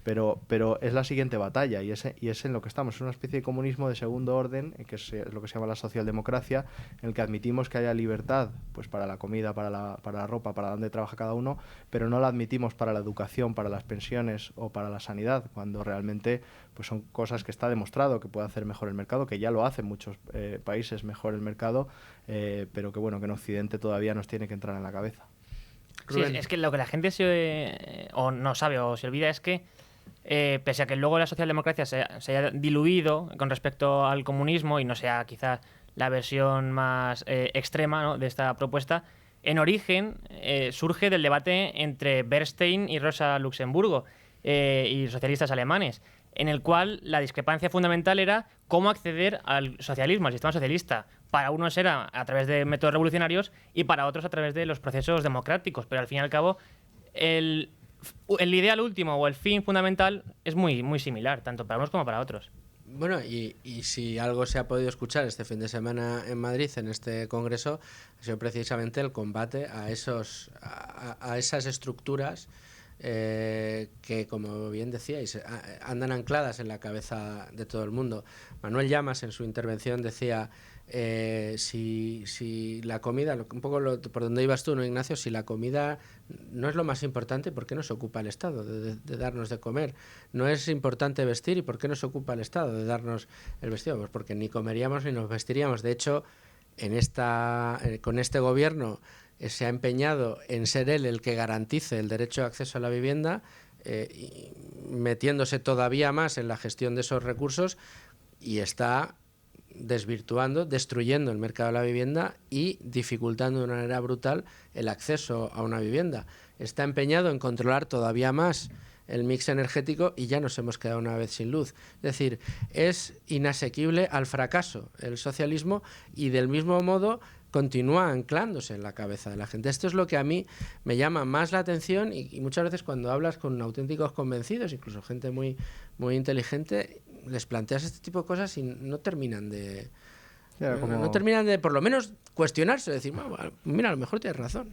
pero es la siguiente batalla, y es en lo que estamos. Es una especie de comunismo de segundo orden, que es lo que se llama la socialdemocracia, en el que admitimos que haya libertad pues para la comida, para la ropa, para dónde trabaja cada uno, pero no la admitimos para la educación, para las pensiones o para la sanidad, cuando realmente pues son cosas que está demostrado que puede hacer mejor el mercado, que ya lo hace en muchos países mejor el mercado, pero que bueno, que en Occidente todavía nos tiene que entrar en la cabeza. Sí, es que lo que la gente o no sabe o se olvida es que pese a que luego la socialdemocracia se haya diluido con respecto al comunismo y no sea quizás la versión más extrema, ¿no?, de esta propuesta, en origen surge del debate entre Bernstein y Rosa Luxemburgo y socialistas alemanes, en el cual la discrepancia fundamental era cómo acceder al socialismo, al sistema socialista. Para unos era a través de métodos revolucionarios y para otros a través de los procesos democráticos, pero al fin y al cabo el ideal último o el fin fundamental es muy, muy similar, tanto para unos como para otros. Bueno, y si algo se ha podido escuchar este fin de semana en Madrid, en este congreso, ha sido precisamente el combate a esas estructuras que, como bien decíais, andan ancladas en la cabeza de todo el mundo. Manuel Llamas, en su intervención, decía si la comida, un poco por donde ibas tú, ¿no, Ignacio? Si la comida no es lo más importante, ¿por qué nos ocupa el Estado de darnos de comer? No es importante vestir, ¿y por qué nos ocupa el Estado de darnos el vestido? Pues porque ni comeríamos ni nos vestiríamos. De hecho, con este gobierno se ha empeñado en ser él el que garantice el derecho de acceso a la vivienda, metiéndose todavía más en la gestión de esos recursos, y está desvirtuando, destruyendo el mercado de la vivienda y dificultando de una manera brutal el acceso a una vivienda. Está empeñado en controlar todavía más el mix energético y ya nos hemos quedado una vez sin luz. Es decir, es inasequible al fracaso el socialismo, y del mismo modo continúa anclándose en la cabeza de la gente. Esto es lo que a mí me llama más la atención, y muchas veces cuando hablas con auténticos convencidos, incluso gente muy, muy inteligente, les planteas este tipo de cosas y no terminan de por lo menos cuestionarse, decir, mira, a lo mejor tienes razón.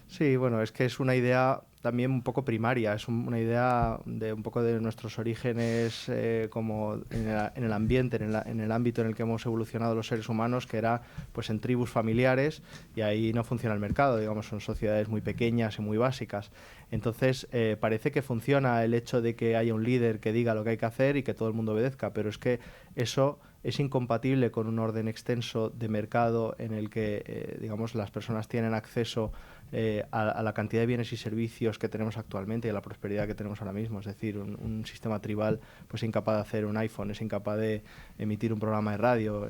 Sí, bueno, es que es una idea también un poco primaria, es una idea de un poco de nuestros orígenes como en el ambiente, en el ámbito en el que hemos evolucionado los seres humanos, que era pues en tribus familiares, y ahí no funciona el mercado, digamos, son sociedades muy pequeñas y muy básicas. Entonces parece que funciona el hecho de que haya un líder que diga lo que hay que hacer y que todo el mundo obedezca, pero es que eso es incompatible con un orden extenso de mercado en el que digamos, las personas tienen acceso a la cantidad de bienes y servicios que tenemos actualmente y a la prosperidad que tenemos ahora mismo. Es decir, un sistema tribal pues incapaz de hacer un iPhone, es incapaz de emitir un programa de radio.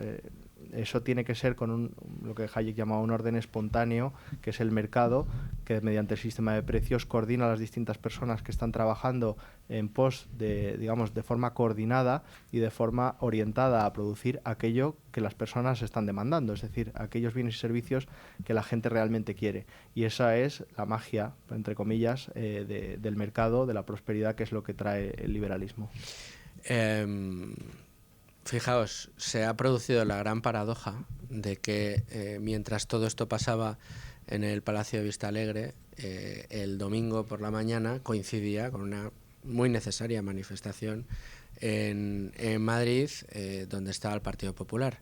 Eso tiene que ser con lo que Hayek llamaba un orden espontáneo, que es el mercado, que mediante el sistema de precios coordina a las distintas personas que están trabajando en pos de, digamos, de forma coordinada y de forma orientada a producir aquello que las personas están demandando, es decir, aquellos bienes y servicios que la gente realmente quiere. Y esa es la magia, entre comillas, del mercado, de la prosperidad, que es lo que trae el liberalismo. Fijaos, se ha producido la gran paradoja de que mientras todo esto pasaba en el Palacio de Vistalegre, el domingo por la mañana coincidía con una muy necesaria manifestación en Madrid, donde estaba el Partido Popular.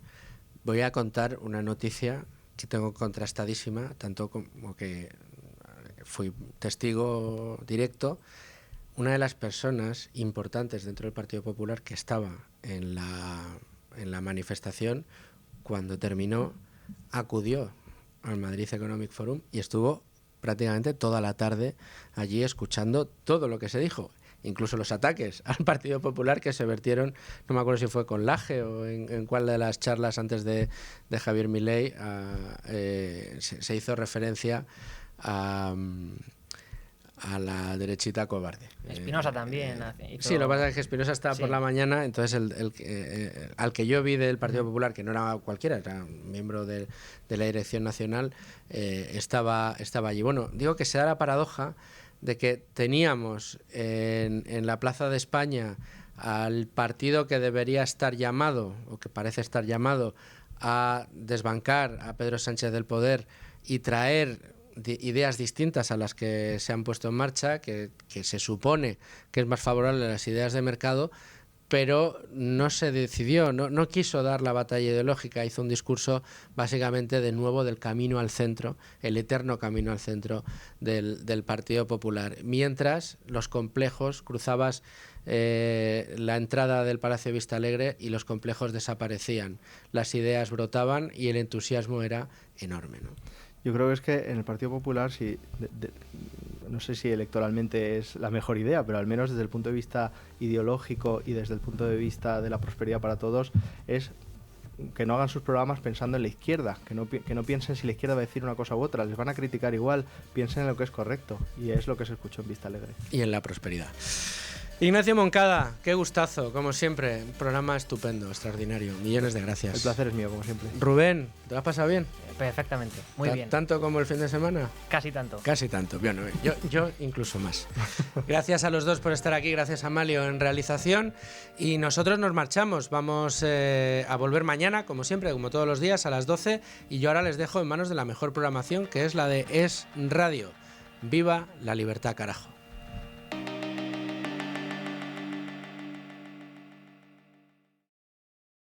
Voy a contar una noticia que tengo contrastadísima, tanto como que fui testigo directo. Una de las personas importantes dentro del Partido Popular que estaba en la manifestación, cuando terminó, acudió al Madrid Economic Forum y estuvo prácticamente toda la tarde allí escuchando todo lo que se dijo. incluso los ataques al Partido Popular que se vertieron, no me acuerdo si fue con Laje o en cuál de las charlas antes de Javier Milei, se hizo referencia a la derechita cobarde. Espinosa también. Sí, lo que pasa es que Espinosa estaba por la mañana, entonces al que yo vi del Partido Popular, que no era cualquiera, era miembro de la dirección nacional, estaba allí. Bueno, digo que se da la paradoja de que teníamos en la Plaza de España al partido que debería estar llamado, o que parece estar llamado, a desbancar a Pedro Sánchez del poder y traer ideas distintas a las que se han puesto en marcha, que se supone que es más favorable a las ideas de mercado, pero no se decidió, no quiso dar la batalla ideológica, hizo un discurso básicamente de nuevo del camino al centro, el eterno camino al centro del Partido Popular. Mientras los complejos, cruzabas la entrada del Palacio de Vistalegre y los complejos desaparecían, las ideas brotaban y el entusiasmo era enorme, ¿no? Yo creo que es que en el Partido Popular, no sé si electoralmente es la mejor idea, pero al menos desde el punto de vista ideológico y desde el punto de vista de la prosperidad para todos, es que no hagan sus programas pensando en la izquierda, que no piensen si la izquierda va a decir una cosa u otra, les van a criticar igual, piensen en lo que es correcto, y es lo que se escuchó en Vistalegre. Y en la prosperidad. Ignacio Moncada, qué gustazo, como siempre, un programa estupendo, extraordinario, millones de gracias. El placer es mío, como siempre. Rubén, ¿te lo has pasado bien? Perfectamente, muy bien. ¿Tanto como el fin de semana? Casi tanto. Casi tanto, bueno, yo incluso más. Gracias a los dos por estar aquí, gracias a Malio en realización, y nosotros nos marchamos, vamos a volver mañana, como siempre, como todos los días, a las 12, y yo ahora les dejo en manos de la mejor programación, que es la de Es Radio. ¡Viva la libertad, carajo!